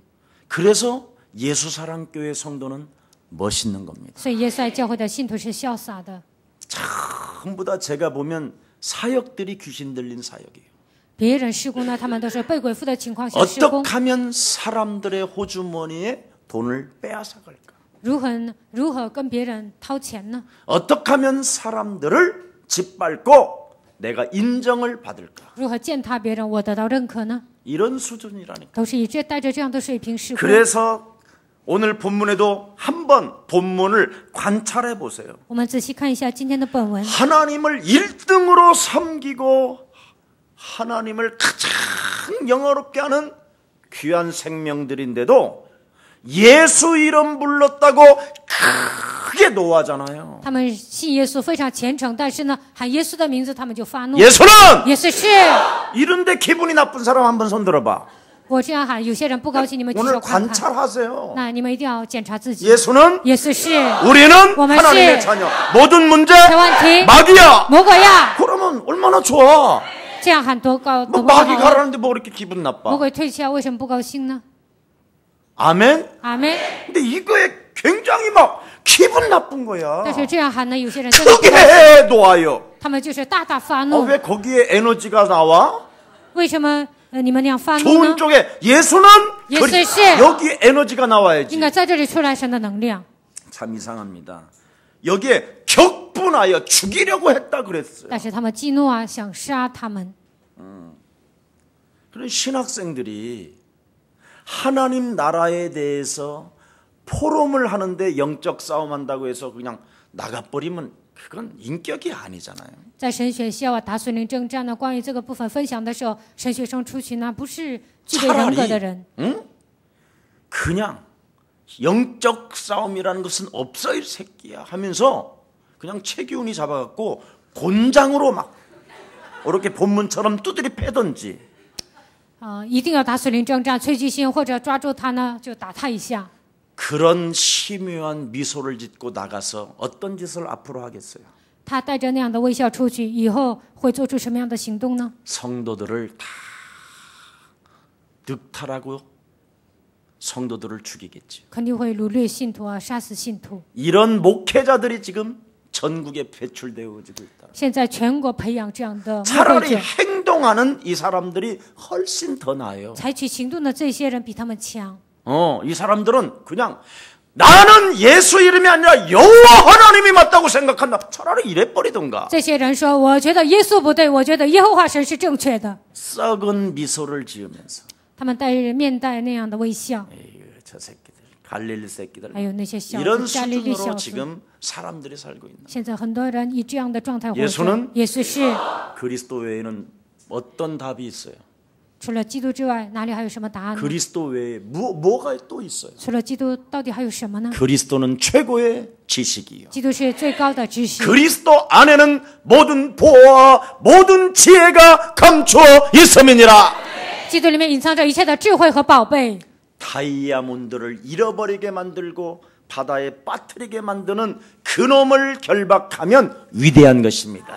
그래서 예수사랑교회 성도는 멋있는 겁니다. 所以耶稣爱教会的信徒是潇洒的， 전부 다 제가 보면 사역들이 귀신 들린 사역이에요. 别人施工呢，他们都是被鬼附的情况下施工。 어떻게 하면 사람들의 호주머니에 돈을 빼앗아갈까? 如何跟别人掏钱呢？ 어떻게 하면 사람들을 짓밟고 내가 인정을 받을까? 如何践踏别人，我得到认可呢？ 이런 수준이라니까. 都是带着这样的水平施工。 그래서 오늘 본문에도 한번 본문을 관찰해 보세요. 我们仔细看一下今天的本文， 하나님을 1등으로 섬기고 하나님을 가장 영화롭게 하는 귀한 생명들인데도 예수 이름 불렀다고 크게 노하잖아요. 他们信耶稣非常虔诚，但是呢，喊耶稣的名字，他们就发怒。 예수는 耶稣是， 이런데 기분이 나쁜 사람 한번 손 들어봐. 我这样喊，有些人不高兴，你们举 오늘 手看看。 관찰하세요. 那你们一定要检查自己。 예수는 耶稣是， 우리는 我们 하나님의 是 자녀. 모든 문제 的问题， 마귀야. 魔鬼呀， 그러면 얼마나 좋아. 这样喊多高 뭐 多不 마귀 好啊？ 가라는데 뭐 그렇게 기분 魔 나빠. 鬼退下，为什么不高兴呢？ 아멘. 阿门。 근데 이거에 굉장히 막 기분 나쁜 거야. 但是这样喊呢，有些人真的不 크게 高兴， 해 놓아요. 他们就是大大发怒。 왜 거기에 에너지가 나와? 为什么你们那样发怒 좋은 呢？ 쪽에 예수는 예수 씨. 여기 에너지가 나와야지. 应该在这里出来神的能量。 참 이상합니다. 여기에 격분하여 죽이려고 했다 그랬어요. 但是他们激怒啊，想杀他们。 그런 신학생들이 하나님 나라에 대해서 포럼을 하는데 영적 싸움한다고 해서 그냥 나가버리면 그건 인격이 아니잖아요. 在神学校啊，打属灵征战呢，关于这个部分分享的时候，神学生出去呢，不是具备人格的人。 응? 그냥 영적 싸움이라는 것은 없어 이 새끼야 하면서 그냥 체기운이 잡아갖고 곤장으로 막 이렇게 본문처럼 두드리 패던지 一定要打属灵征战，催激性或者抓住他呢，就打他一下。 그런 심오한 미소를 짓고 나가서 어떤 짓을 앞으로 하겠어요? 他带着那样的微笑出去，以后会做出什么样的行动呢？ 성도들을 다 득탈하고 성도들을 죽이겠죠. 肯定会掳掠信徒啊，杀死信徒。 이런 목회자들이 지금 전국에 배출되어지고 있다. 现在全国培养这样的牧会 차라리 者， 행동하는 이 사람들이 훨씬 더 나아요. 采取行动的这些人比他们强。 이 사람들은 그냥 나는 예수 이름이 아니라 여호와 하나님이 맞다고 생각한다. 차라리 이래 버리던가. 这些人说：“我觉得耶稣不对，我觉得耶和华神是正确的。 썩은 미소를 지으면서 他们面带那样的微笑， 에이, 저 새끼들 갈릴리 새끼들 还有那些小 이런 子、加利利 수준으로 小子。 지금 사람들이 살고 있는 现在很多人以这样的状态活 예수는 着。耶稣是 그리스도 외에는 어떤 답이 있어요? 除了基督之外，哪里还有什么答案呢？ 그리스도 외에 뭐가 또 있어요? 除了基督，到底还有什么呢？ 그리스도는 최고의 지식이요. 基督是最高的知识， 그리스도 안에는 모든 보화와 모든 지혜가 감추어 있음이니라. 基督里面隐藏着一切的智慧和宝贝。 다이아몬드를 잃어버리게 만들고 바다에 빠뜨리게 만드는 그놈을 결박하면 위대한 것입니다.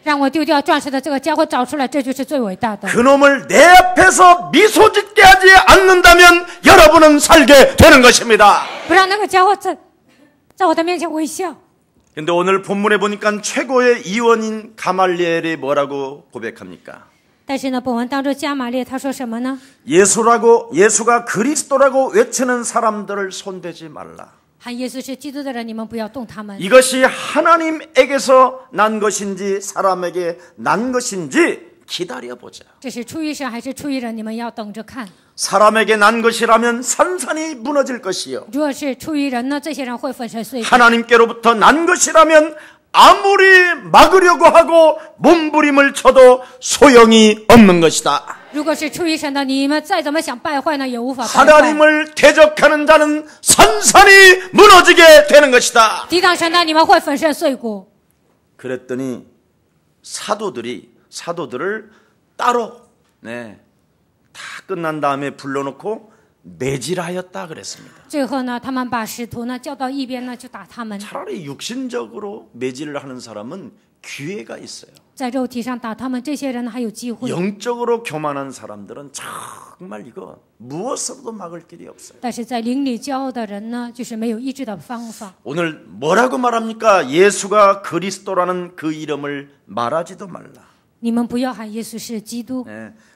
让我丢掉钻石的这个家伙找出来，这就是最伟大的。 그놈을 내 앞에서 미소 짓게 하지 않는다면 여러분은 살게 되는 것입니다. 不让那个家伙在我的面前微笑。 근데 오늘 본문에 보니까 최고의 이원인 가말리엘이 뭐라고 고백합니까? 但是呢，本文当中加玛列他说什么呢？ 예수가 그리스도라고 외치는 사람들을 손대지 말라. 喊耶稣是基督的人，你们不要动他们。 이것이 하나님에게서 난 것인지 사람에게 난 것인지 기다려보자. 这是出于神还是出于人？你们要等着看。 사람에게 난 것이라면 산산이 무너질 것이요. 如果是出于人呢，这些人会粉身碎骨。 하나님께로부터 난 것이라면 아무리 막으려고 하고 몸부림을 쳐도 소용이 없는 것이다. 如果是出于神的，你们再怎么想败坏呢，也无法败坏。 하나님을 대적하는 자는 산산이 무너지게 되는 것이다. 抵挡神的，你们会粉身碎骨。 그랬더니 사도들을 따로 다 끝난 다음에 불러놓고 매질하였다 그랬습니다. 最后呢，他们把使徒呢叫到一边呢，就打他们。 차라리 육신적으로 매질을 하는 사람은 기회가 있어요. 在肉体上打他们，这些人呢还有机会。 영적으로 교만한 사람들은 정말 이거 무엇으로도 막을 길이 없어요. 但是在灵里骄傲的人呢，就是没有医治的方法。 오늘 뭐라고 말합니까? 예수가 그리스도라는 그 이름을 말하지도 말라. 你们不要喊耶稣是基督。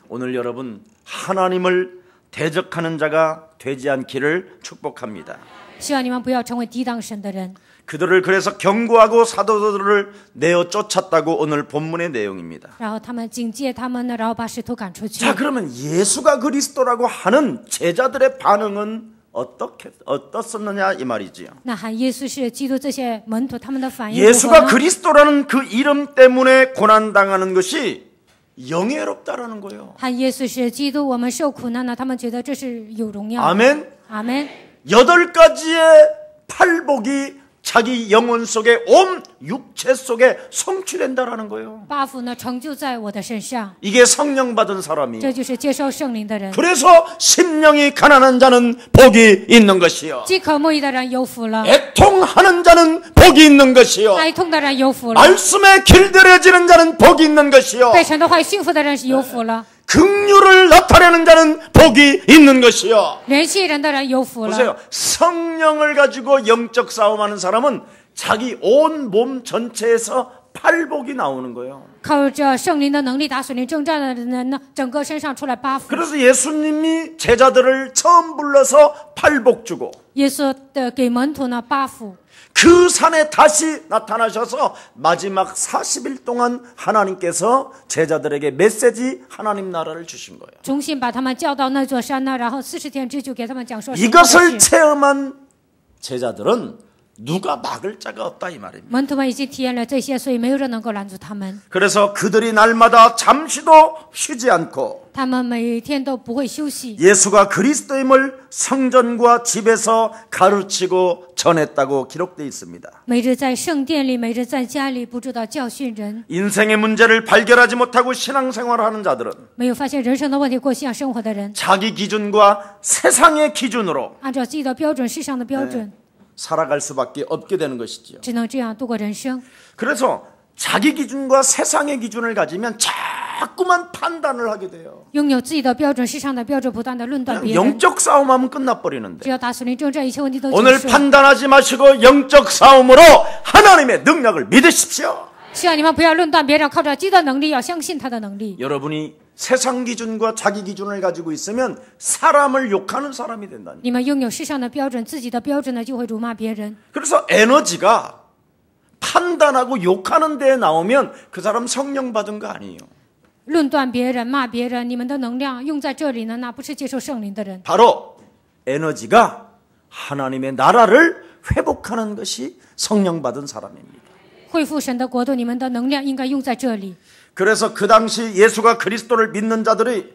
오늘 여러분 하나님을 대적하는 자가 되지 않기를 축복합니다. 希望你们不要成为抵挡神的人。 그들을 그래서 경고하고 사도들을 내어 쫓았다고 오늘 본문의 내용입니다. 然后他们警戒他们呢，然后把使徒赶出去。 자, 그러면 예수가 그리스도라고 하는 제자들의 반응은 어떻었느냐 이 말이지요. 那喊耶稣是基督，这些门徒他们的反应如何 예수가 呢？ 그리스도라는 그 이름 때문에 고난당하는 것이 영예롭다라는 거예요. 喊耶稣是基督，我们受苦难呢，他们觉得这是有荣耀的。 아멘. 阿门。 8가지의 팔복이 자기 영혼 속에 온 육체 속에 성취된다라는 거예요. 八福呢成就在我的身上， 이게 성령 받은 사람이. 这就是接受圣灵的人。 그래서 심령이 가난한 자는 복이 있는 것이요. 饥渴慕义的人有福了， 애통하는 자는 복이 있는 것이요. 哀痛的人有福了， 말씀에 길들여지는 자는 복이 있는 것이요. 被神的话语驯服的人是有福了， 긍휼을 나타내는 자는 복이 있는 것이요. 怜惜人的人有福了。 보세요. 성령을 가지고 영적 싸움하는 사람은 자기 온 몸 전체에서 팔복이 나오는 거예요. 靠着圣灵的能力打属灵征战的人呢，整个身上出来八福。 그래서 예수님이 제자들을 처음 불러서 팔복 주고 耶稣的给门徒呢八福， 그 산에 다시 나타나셔서 마지막 40일 동안 하나님께서 제자들에게 메시지 하나님 나라를 주신 거예요. 重新把他们叫到那座山呢，然后40天之久给他们讲说神的 이것을 事。 체험한 제자들은 누가 막을 자가 없다 이 말입니다. 门徒们已经体验了这些，所以没有人能够拦住他们。 그래서 그들이 날마다 잠시도 쉬지 않고 他们每天都不会休息， 예수가 그리스도임을 성전과 집에서 가르치고 전했다고 기록되어 있습니다. 每日在圣殿里，每日在家里，不知道教训人。 인생의 문제를 발견하지 못하고 신앙생활하는 자들은 没有发现人生的问题过信仰生活的人， 자기 기준과 세상의 기준으로 按照自己的标准、世上的标准， 살아갈 수밖에 없게 되는 것이지요. 只能这样度过人生。 그래서 자기 기준과 세상의 기준을 가지면 자꾸만 판단을 하게 돼요. 拥有自己的标准、世上的标准，不断的论断 그냥 别人。 영적 싸움하면 끝나버리는데 只要打属灵征战，一切问题都 오늘 结束。 판단하지 마시고 영적 싸움으로 하나님의 능력을 믿으십시오. 希望你们不要论断别人，靠着基督的能力，要相信他的能力。 여러분이 세상 기준과 자기 기준을 가지고 있으면 사람을 욕하는 사람이 된다니. 你们拥有世上的标准，自己的标准呢，就会辱骂别人。 그래서 에너지가 판단하고 욕하는 데에 나오면 그 사람 성령 받은 거 아니에요. 论断别人、骂别人，你们的能量用在这里呢，那不是接受圣灵的人。 바로 에너지가 하나님의 나라를 회복하는 것이 성령 받은 사람입니다. 恢复神的国度，你们的能量应该用在这里。 그래서 그 당시 예수가 그리스도를 믿는 자들이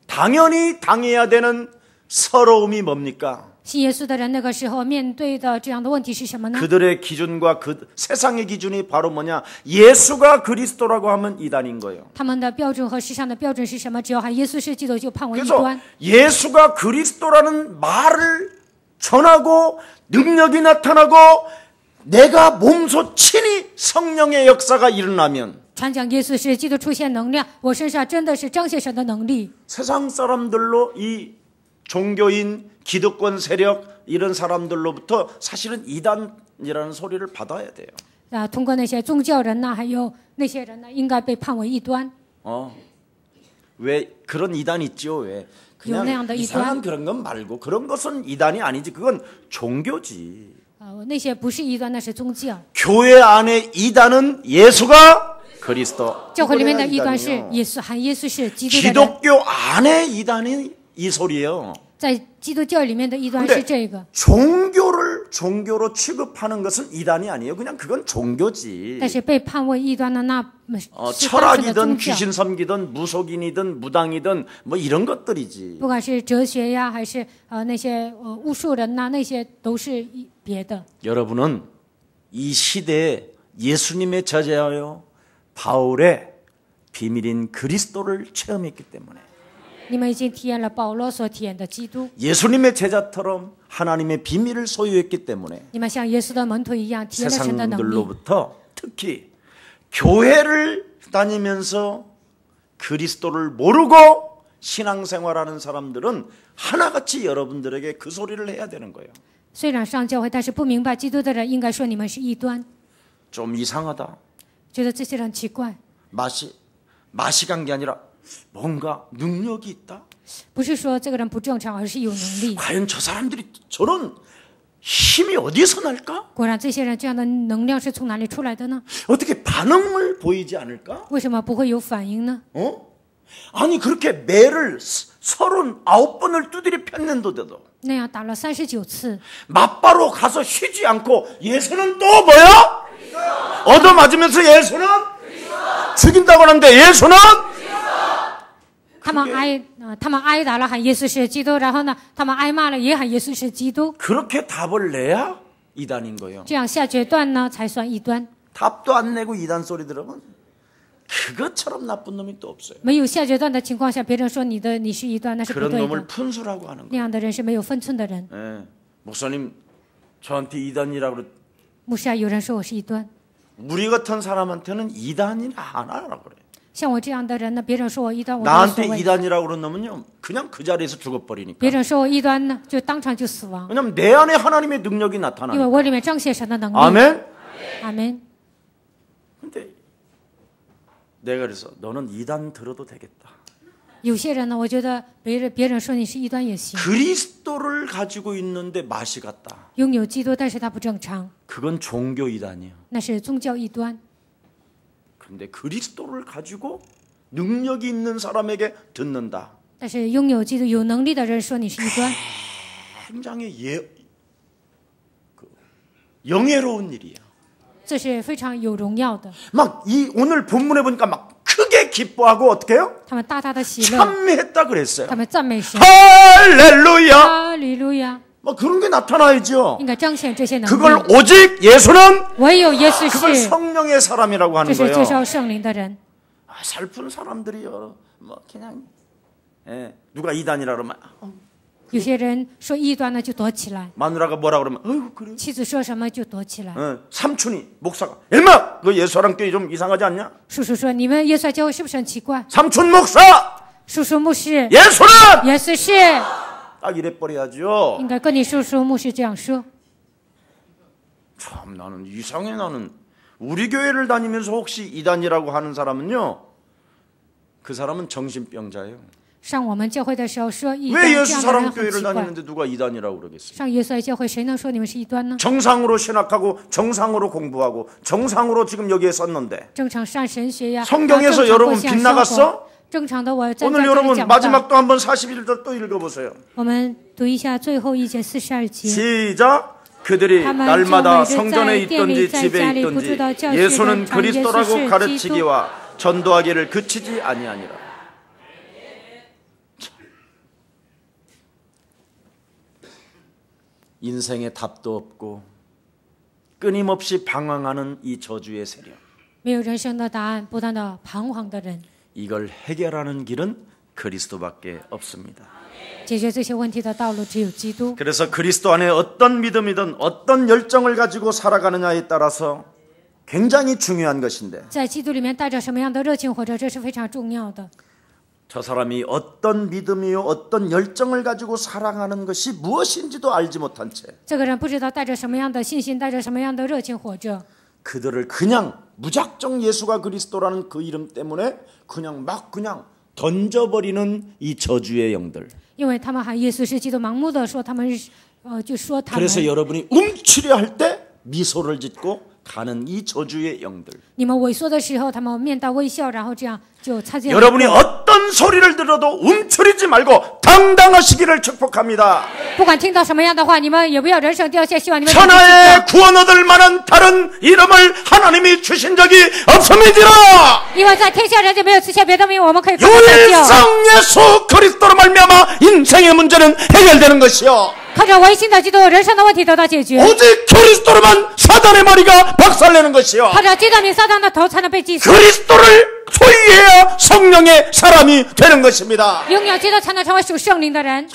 당연히 당해야 되는 서러움이 뭡니까? 信耶稣的人那个时候面对的这样的问题是什么呢？ 그들의 기준과 그 세상의 기준이 바로 뭐냐? 예수가 그리스도라고 하면 이단인 거예요. 他们的标准和世上的标准是什么？只要喊耶稣是基督，就判为异 그래서 端。 예수가 그리스도라는 말을 전하고 능력이 나타나고 내가 몸소 친히 성령의 역사가 일어나면 传讲耶稣是基督出现能量，我身上真的是彰显神的能力。 세상 사람들로 이 종교인 기득권 세력 이런 사람들로부터 사실은 이단이라는 소리를 받아야 돼요. 通过那些宗教人呢，还有那些人呢，应该被判为异端。 왜 그런 이단 있죠? 왜 그냥 용량도 이상한 이단. 그런 건 말고 그런 것은 이단이 아니지. 그건 종교지. 那些不是异端，那是宗教。 교회 안에 이단은 예수가 그리스도. 教会里面的异端是 이단이요. 耶稣，喊耶稣是基督的人。 기독교 안에 이단이 이 소리예요. 在基督教里面的异端 근데 是这个。 종교를 종교로 취급하는 것은 이단이 아니에요. 그냥 그건 종교지. 但是被判为异端的那是单纯的 철학이든 宗教， 귀신 섬기든 무속인이든 무당이든 뭐 이런 것들이지. 不管是哲学呀，还是那些巫术人呐，那些都是别的。 여러분은 이 시대에 예수님의 제자여 바울의 비밀인 그리스도를 체험했기 때문에 你们已经体验了保罗所体验的基督， 예수님의 제자처럼 하나님의 비밀을 소유했기 때문에 你们像耶稣的门徒一样体验了神的能力。 세상들로부터 특히 교회를 다니면서 그리스도를 모르고 신앙생활하는 사람들은 하나같이 여러분들에게 그 소리를 해야 되는 거예요. 虽然上教会，但是不明白基督的人应该说你们是异端， 좀 이상하다. 觉得这些人奇怪， 맛이 간 게 아니라 뭔가 능력이 있다. 不是说这个人不正常，而是有能力。 과연 저 사람들이 저런 힘이 어디서 날까? 果然，这些人这样的能量是从哪里出来的呢？ 어떻게 반응을 보이지 않을까? 为什么不会有反应呢？ 아니 그렇게 매를 39번을 두드려 폈는데도 那样打了39次， 맞바로 가서 쉬지 않고 예수는 또 뭐야? 얻어맞으면서 예수는 죽인다고 하는데 예수는 他们挨打了喊耶稣是基督，然后呢，他们挨骂了也喊耶稣是基督， 그렇게 답을 내야 이단인 거예요. 这样下决断呢才算异端。 답도 안 내고 이단 소리 들으면 그것처럼 나쁜 놈이 또 없어요. 没有下决断的情况下，别人说你是异端，那是不 그런 对 놈을 的。 푼수라고 하는 那 거예요. 样的人是没有分寸的人。 예. 목사님 저한테 이단이라고 그래. 牧师啊，有人说我是异端， 우리 같은 사람한테는 이단이나 하나라고 그래. 像我这样的人呢，别人说我异端，我都无所 나한테 谓。 이단이라고 그런 놈은요 그냥 그 자리에서 죽어버리니까. 别人说我异端呢，就当场就死亡， 왜냐면 내 안에 하나님의 능력이 因为 나타나니까. 我里面彰显神的能力。 아멘. 阿门。 근데 내가 그래서 너는 이단 들어도 되겠다. 有些人呢，我觉得别人说你是异端也行， 그리스도를 가지고 있는데 맛이 갔다. 拥有基督，但是他不正常， 그건 종교 이단이야. 那是宗教异端。 근데 그리스도를 가지고 능력이 있는 사람에게 듣는다. 但是拥有基督有能力的人说你是异端， 굉장히 영예로운 일이야. 这是非常有荣耀的。 막 이 오늘 본문에 보니까 막 크게 기뻐하고 어떻게 해요? 他们大大的喜乐， 찬미했다 그랬어요. 他们赞美神， 할렐루야. 哈利路亚， 막 그런 게 나타나야죠. 应该彰显这些能 그걸 力。 오직 예수는 唯有耶稣 그걸 是， 성령의 사람이라고 这 하는 是介 거예요. 绍圣灵的人。 살픈 사람들이요. 뭐 그냥 누가 이단이라 그러면 有些人说异端呢，就躲起来； 마누라가 뭐라 그러면 어휴 그래. 妻子说什么就躲起来。 삼촌이 목사가 일마 그 예수랑 교회 좀 이상하지 않냐? 叔叔说：“你们耶稣教会是不是很奇怪 삼촌 목사 ？”叔叔牧师， 예수는 耶稣是， 딱 이래 버려야죠. 应该跟你叔叔牧师这样说。 참 나는 이상해 나는 우리 교회를 다니면서 혹시 이단이라고 하는 사람은요 그 사람은 정신병자예요. 上我们教会的时候说异 왜 端，这 예수 样的人 사랑 很 교회를 奇怪。 다니는데 누가 이단이라고 그러겠어요? 上耶稣的教会，谁能说你们是异端呢？ 정상으로 신학하고 정상으로 공부하고 정상으로 지금 여기에 썼는데 正常上神学呀， 성경에서 正常 여러분 过向 빗나갔어? 生活正常的我站在 오늘 这里 여러분 讲道。 마지막 또 한번 41절 또 읽어보세요. 我们读一下最后一节42节。 시작. 그들이 다만 날마다 저 성전에 매일 있든지 在 집에 家里 있든지 不知道教训 예수는 常耶稣 그리스도라고 是基督 가르치기와 전도하기를 그치지 아니하니라. 인생에 답도 없고 끊임없이 방황하는 이 저주의 세력. 没有人生的答案，不断的彷徨的人， 이걸 해결하는 길은 그리스도밖에 없습니다. 解决这些问题的道路只有基督。 그래서 그리스도 안에 어떤 믿음이든 어떤 열정을 가지고 살아가느냐에 따라서 굉장히 중요한 것인데 在基督里面带着什么样的热情活着，这是非常重要的。 저 사람이 어떤 믿음이요 어떤 열정을 가지고 살아가는 것이 무엇인지도 알지 못한 채 这个人不知道带着什么样的信心，带着什么样的热情活着， 그들을 그냥 무작정 예수가 그리스도라는 그 이름 때문에 그냥 던져버리는 이 저주의 영들. 因为他们喊耶稣是基督，盲目的说他们就说他们。 그래서 여러분이 움츠려 할 때 미소를 짓고 가는 이 저주의 영들. 你们萎缩的时候，他们面带微笑，然后这样就擦肩而过。 여러분이 어떤 소리를 들어도 움츠리지 말고 당당하시기를 축복합니다. 不管听到什么样的话，你们也不要人声掉下，希望你们 천하에 구원 얻을 만한 다른 이름을 하나님이 주신 적이 없음이니라. 因为在天下人间没有赐下别的名，我们可以得到拯救。 유일성 예수 그리스도로 말미암아 인생의 문제는 해결되는 것이요. 靠着唯心的基督，人生的问题得到解决。 오직 그리스도로만 사단의 머리가 박살내는 것이요. 靠着基督名，撒旦的头才能被击碎。 그리스도를 소유해야 성령의 사람이 되는 것입니다. 拥有基督才能成为属圣灵的人。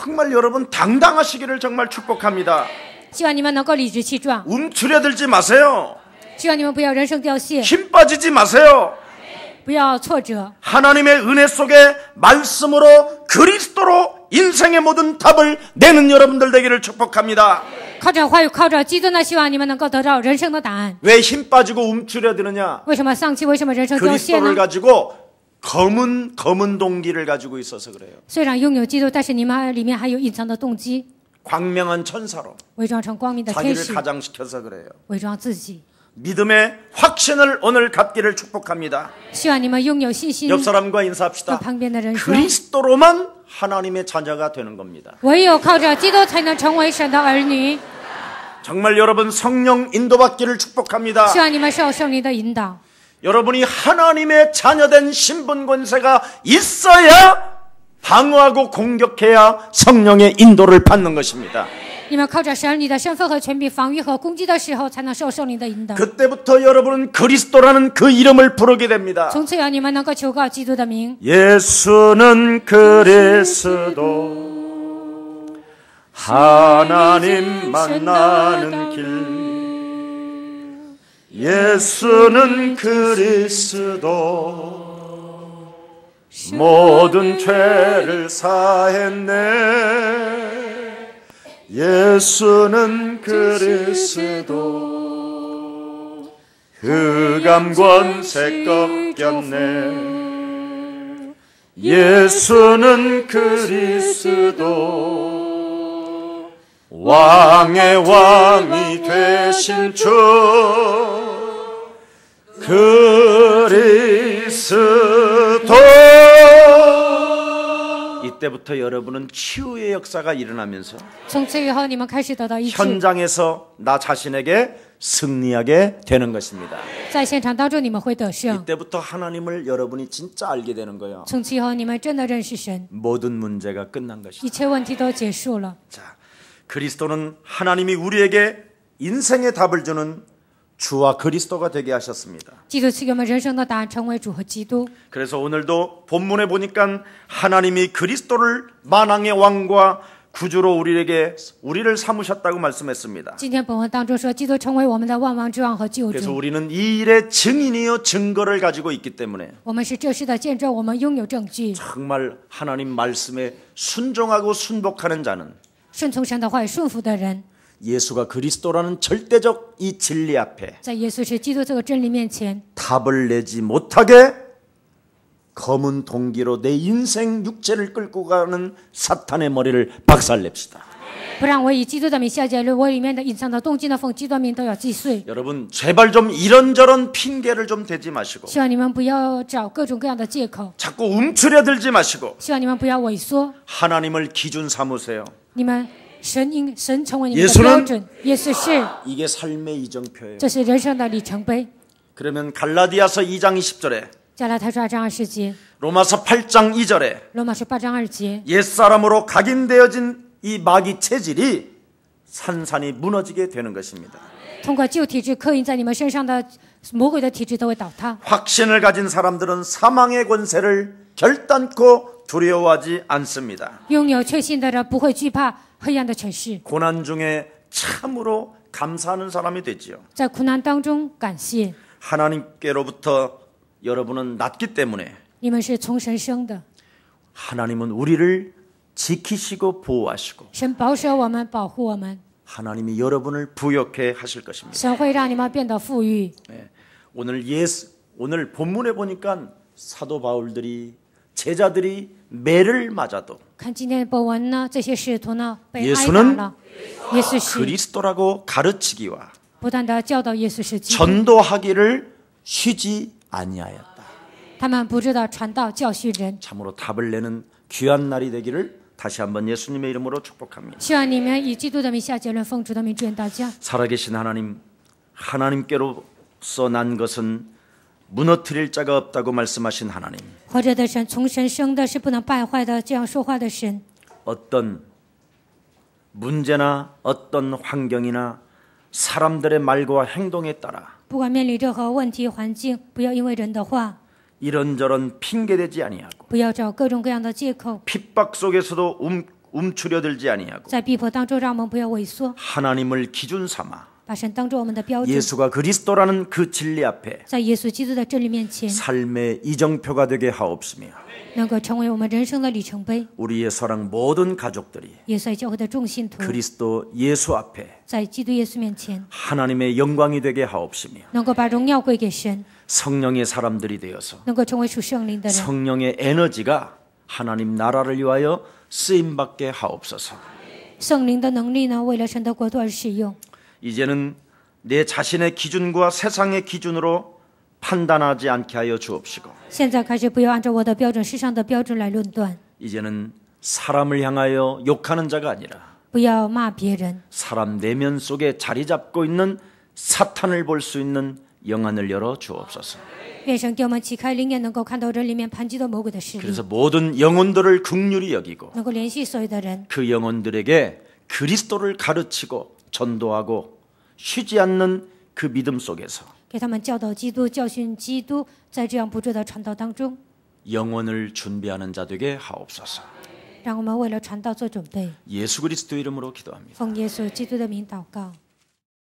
정말 여러분 당당하시기를 정말 축복합니다. 希望你们能够理直气壮， 움츠려들지 마세요. 希望你们不要人生掉谢， 힘 빠지지 마세요. 不要挫折。 하나님의 은혜 속에 말씀으로 그리스도로 인생의 모든 답을 내는 여러분들 되기를 축복합니다. 靠着话语，靠着基督呢，希望你们能够得到人生的答案。 왜 힘 빠지고 움츠려드느냐? 为什么丧气？为什么人生掉谢 그리스도를 呢？ 가지고 검은 동기를 가지고 있어서 그래요. 虽然拥有基督，但是你们里面还有隐藏的动机， 광명한 천사로 伪装成光明的天 자기를 使， 가장시켜서 그래요. 伪装自己。 믿음의 확신을 오늘 갖기를 축복합니다. 希望你们拥有信心。 옆 사람과 和 인사합시다. 旁边的人说， 그리스도로만 하나님의 자녀가 되는 겁니다. 唯有靠着基督才能成为神的儿女。 정말 여러분 성령 인도받기를 축복합니다. 希望你们受圣灵的引导。 여러분이 하나님의 자녀된 신분 권세가 있어야 방어하고 공격해야 성령의 인도를 받는 것입니다. 你们靠着神你的身份和权柄防御和攻击的时候，才能受圣灵的引导。 그때부터 여러분은 그리스도라는 그 이름을 부르게 됩니다. 从此以后，你们能够求告基督的名。 예수는 그리스도 하나님 만나는 길 예수는 그리스도 모든 죄를 사했네 예수는 그리스도 흑암 권세 꺾였네 예수는 그리스도 왕의 왕이 되신 주 그리스도 이때부터 여러분은 치유의 역사가 일어나면서 从此以后，你们开始得到医治， 현장에서 나 자신에게 승리하게 되는 것입니다. 在现场当中你们会得胜。 이때부터 하나님을 여러분이 진짜 알게 되는 거예요. 从此以后，你们真的认识神， 모든 문제가 끝난 것이다. 一切问题都结束了。 자, 그리스도는 하나님이 우리에게 인생의 답을 주는 주와 그리스도가 되게 하셨습니다. 基督赐给我们人生的答案，成为主和基督。 그래서 오늘도 본문에 보니까 하나님이 그리스도를 만왕의 왕과 구주로 우리를 삼으셨다고 말씀했습니다. 今天本文当中说，基督成为我们的万王之王和救 그래서 主。 우리는 이 일의 증인이요 증거를 가지고 있기 때문에 我们是这事的见证，我们拥有证据。 정말 하나님 말씀에 순종하고 순복하는 자는 顺从神的话语，顺服的人， 예수가 그리스도라는 절대적 이 진리 앞에 在耶稣是基督这个真理面前， 답을 내지 못하게 검은 동기로 내 인생 육체를 끌고 가는 사탄의 머리를 박살냅시다. 不让我以基督的名下结论，我里面的隐藏的动机呢，奉基督的名都要击碎。 여러분 제발 좀 이런저런 핑계를 좀 대지 마시고 希望你们不要找各种各样的借口， 자꾸 움츠려들지 마시고 希望你们不要萎缩。 하나님을 기준 삼으세요. 你们神成为你们的 예수는 标准，耶稣是， 이게 삶의 이정표예요. 这是人生的里程碑。 그러면 갈라디아서 2장 20절에 加拉太书2章20节， 로마서 8장 2절에 罗马书8章2节， 옛사람으로 각인되어진 이 마귀 체질이 산산이 무너지게 되는 것입니다. 通过旧体质刻印在你们身上的魔鬼的体质都会倒塌。 확신을 가진 사람들은 사망의 권세를 결단코 두려워하지 않습니다. 拥有确信的人不会惧怕黑暗的权势， 고난 중에 참으로 감사하는 사람이 되지요. 在苦难当中感谢。 하나님께로부터 여러분은 났기 때문에 你们是从神生的， 하나님은 우리를 지키시고 보호하시고 神保守我们，保护我们， 하나님이 여러분을 부욕해 하실 것입니다. 神会让你们变得富裕。 네. 오늘 본문에 보니까 사도 바울들이 제자들이 매를 맞아도 看今天的本文呢，这些使徒呢被挨打 예수는 了。耶稣是 그리스도라고 가르치기와 不不断的教导耶稣是基督， 전도하기를 쉬지 아니하였다. 他们不知道传道教训人。 참으로 답을 내는 귀한 날이 되기를 다시 한번 예수님의 이름으로 축복합니다. 希望你们以基督的名下结论，奉主的名祝愿大家。 살아계신 하나님, 하나님께로서 난 것은 무너뜨릴 자가 없다고 말씀하신 하나님. 活着的神，从神生的，是不能败坏的，这样说话的神。 어떤 문제나 어떤 환경이나 사람들의 말과 행동에 따라 不管面临任何问题环境，不要因为人的话， 이런저런 핑계대지 아니하고 不要找各种各样的借口， 핍박 속에서도 움츠려들지 아니하고 在逼迫当中让我们不要萎缩， 하나님을 기준 삼아 把神当作我们的标准， 예수가 그리스도라는 그 진리 앞에 在耶稣基督的真理面前， 삶의 이정표가 되게 하옵시며 能够成为我们人生的里程碑。 우리의 사랑 모든 가족들이 耶稣教会的众信徒， 그리스도 예수 앞에 在基督耶稣面前， 하나님의 영광이 되게 하옵시며 能够把荣耀归给神， 성령의 사람들이 되어서 能够成为属圣灵的人， 성령의 에너지가 하나님 나라를 위하여 쓰임받게 하옵소서. 圣灵的能力呢，为了神的国度而使用。 이제는 내 자신의 기준과 세상의 기준으로 판단하지 않게 하여 주옵시고 现在开始，不要按照我的标准、世上的标准来论断， 이제는 사람을 향하여 욕하는 자가 아니라 不要骂别人， 사람 내면 속에 자리 잡고 있는 사탄을 볼 수 있는 영안을 열어 주옵소서. 愿神给我们启开灵眼，能够看到人里面盘踞的魔鬼的势力， 그래서 모든 영혼들을 긍휼히 여기고 能够联系所有的人， 그 영혼들에게 그리스도를 가르치고 전도하고 쉬지 않는 그 믿음 속에서 给他们教导基督、教训基督，在这样不住的传道当中， 영혼을 준비하는 자 되게 하옵소서. 让我们为了传道做准备。 예수 그리스도 이름으로 기도합니다. 奉耶稣基督的名祷告。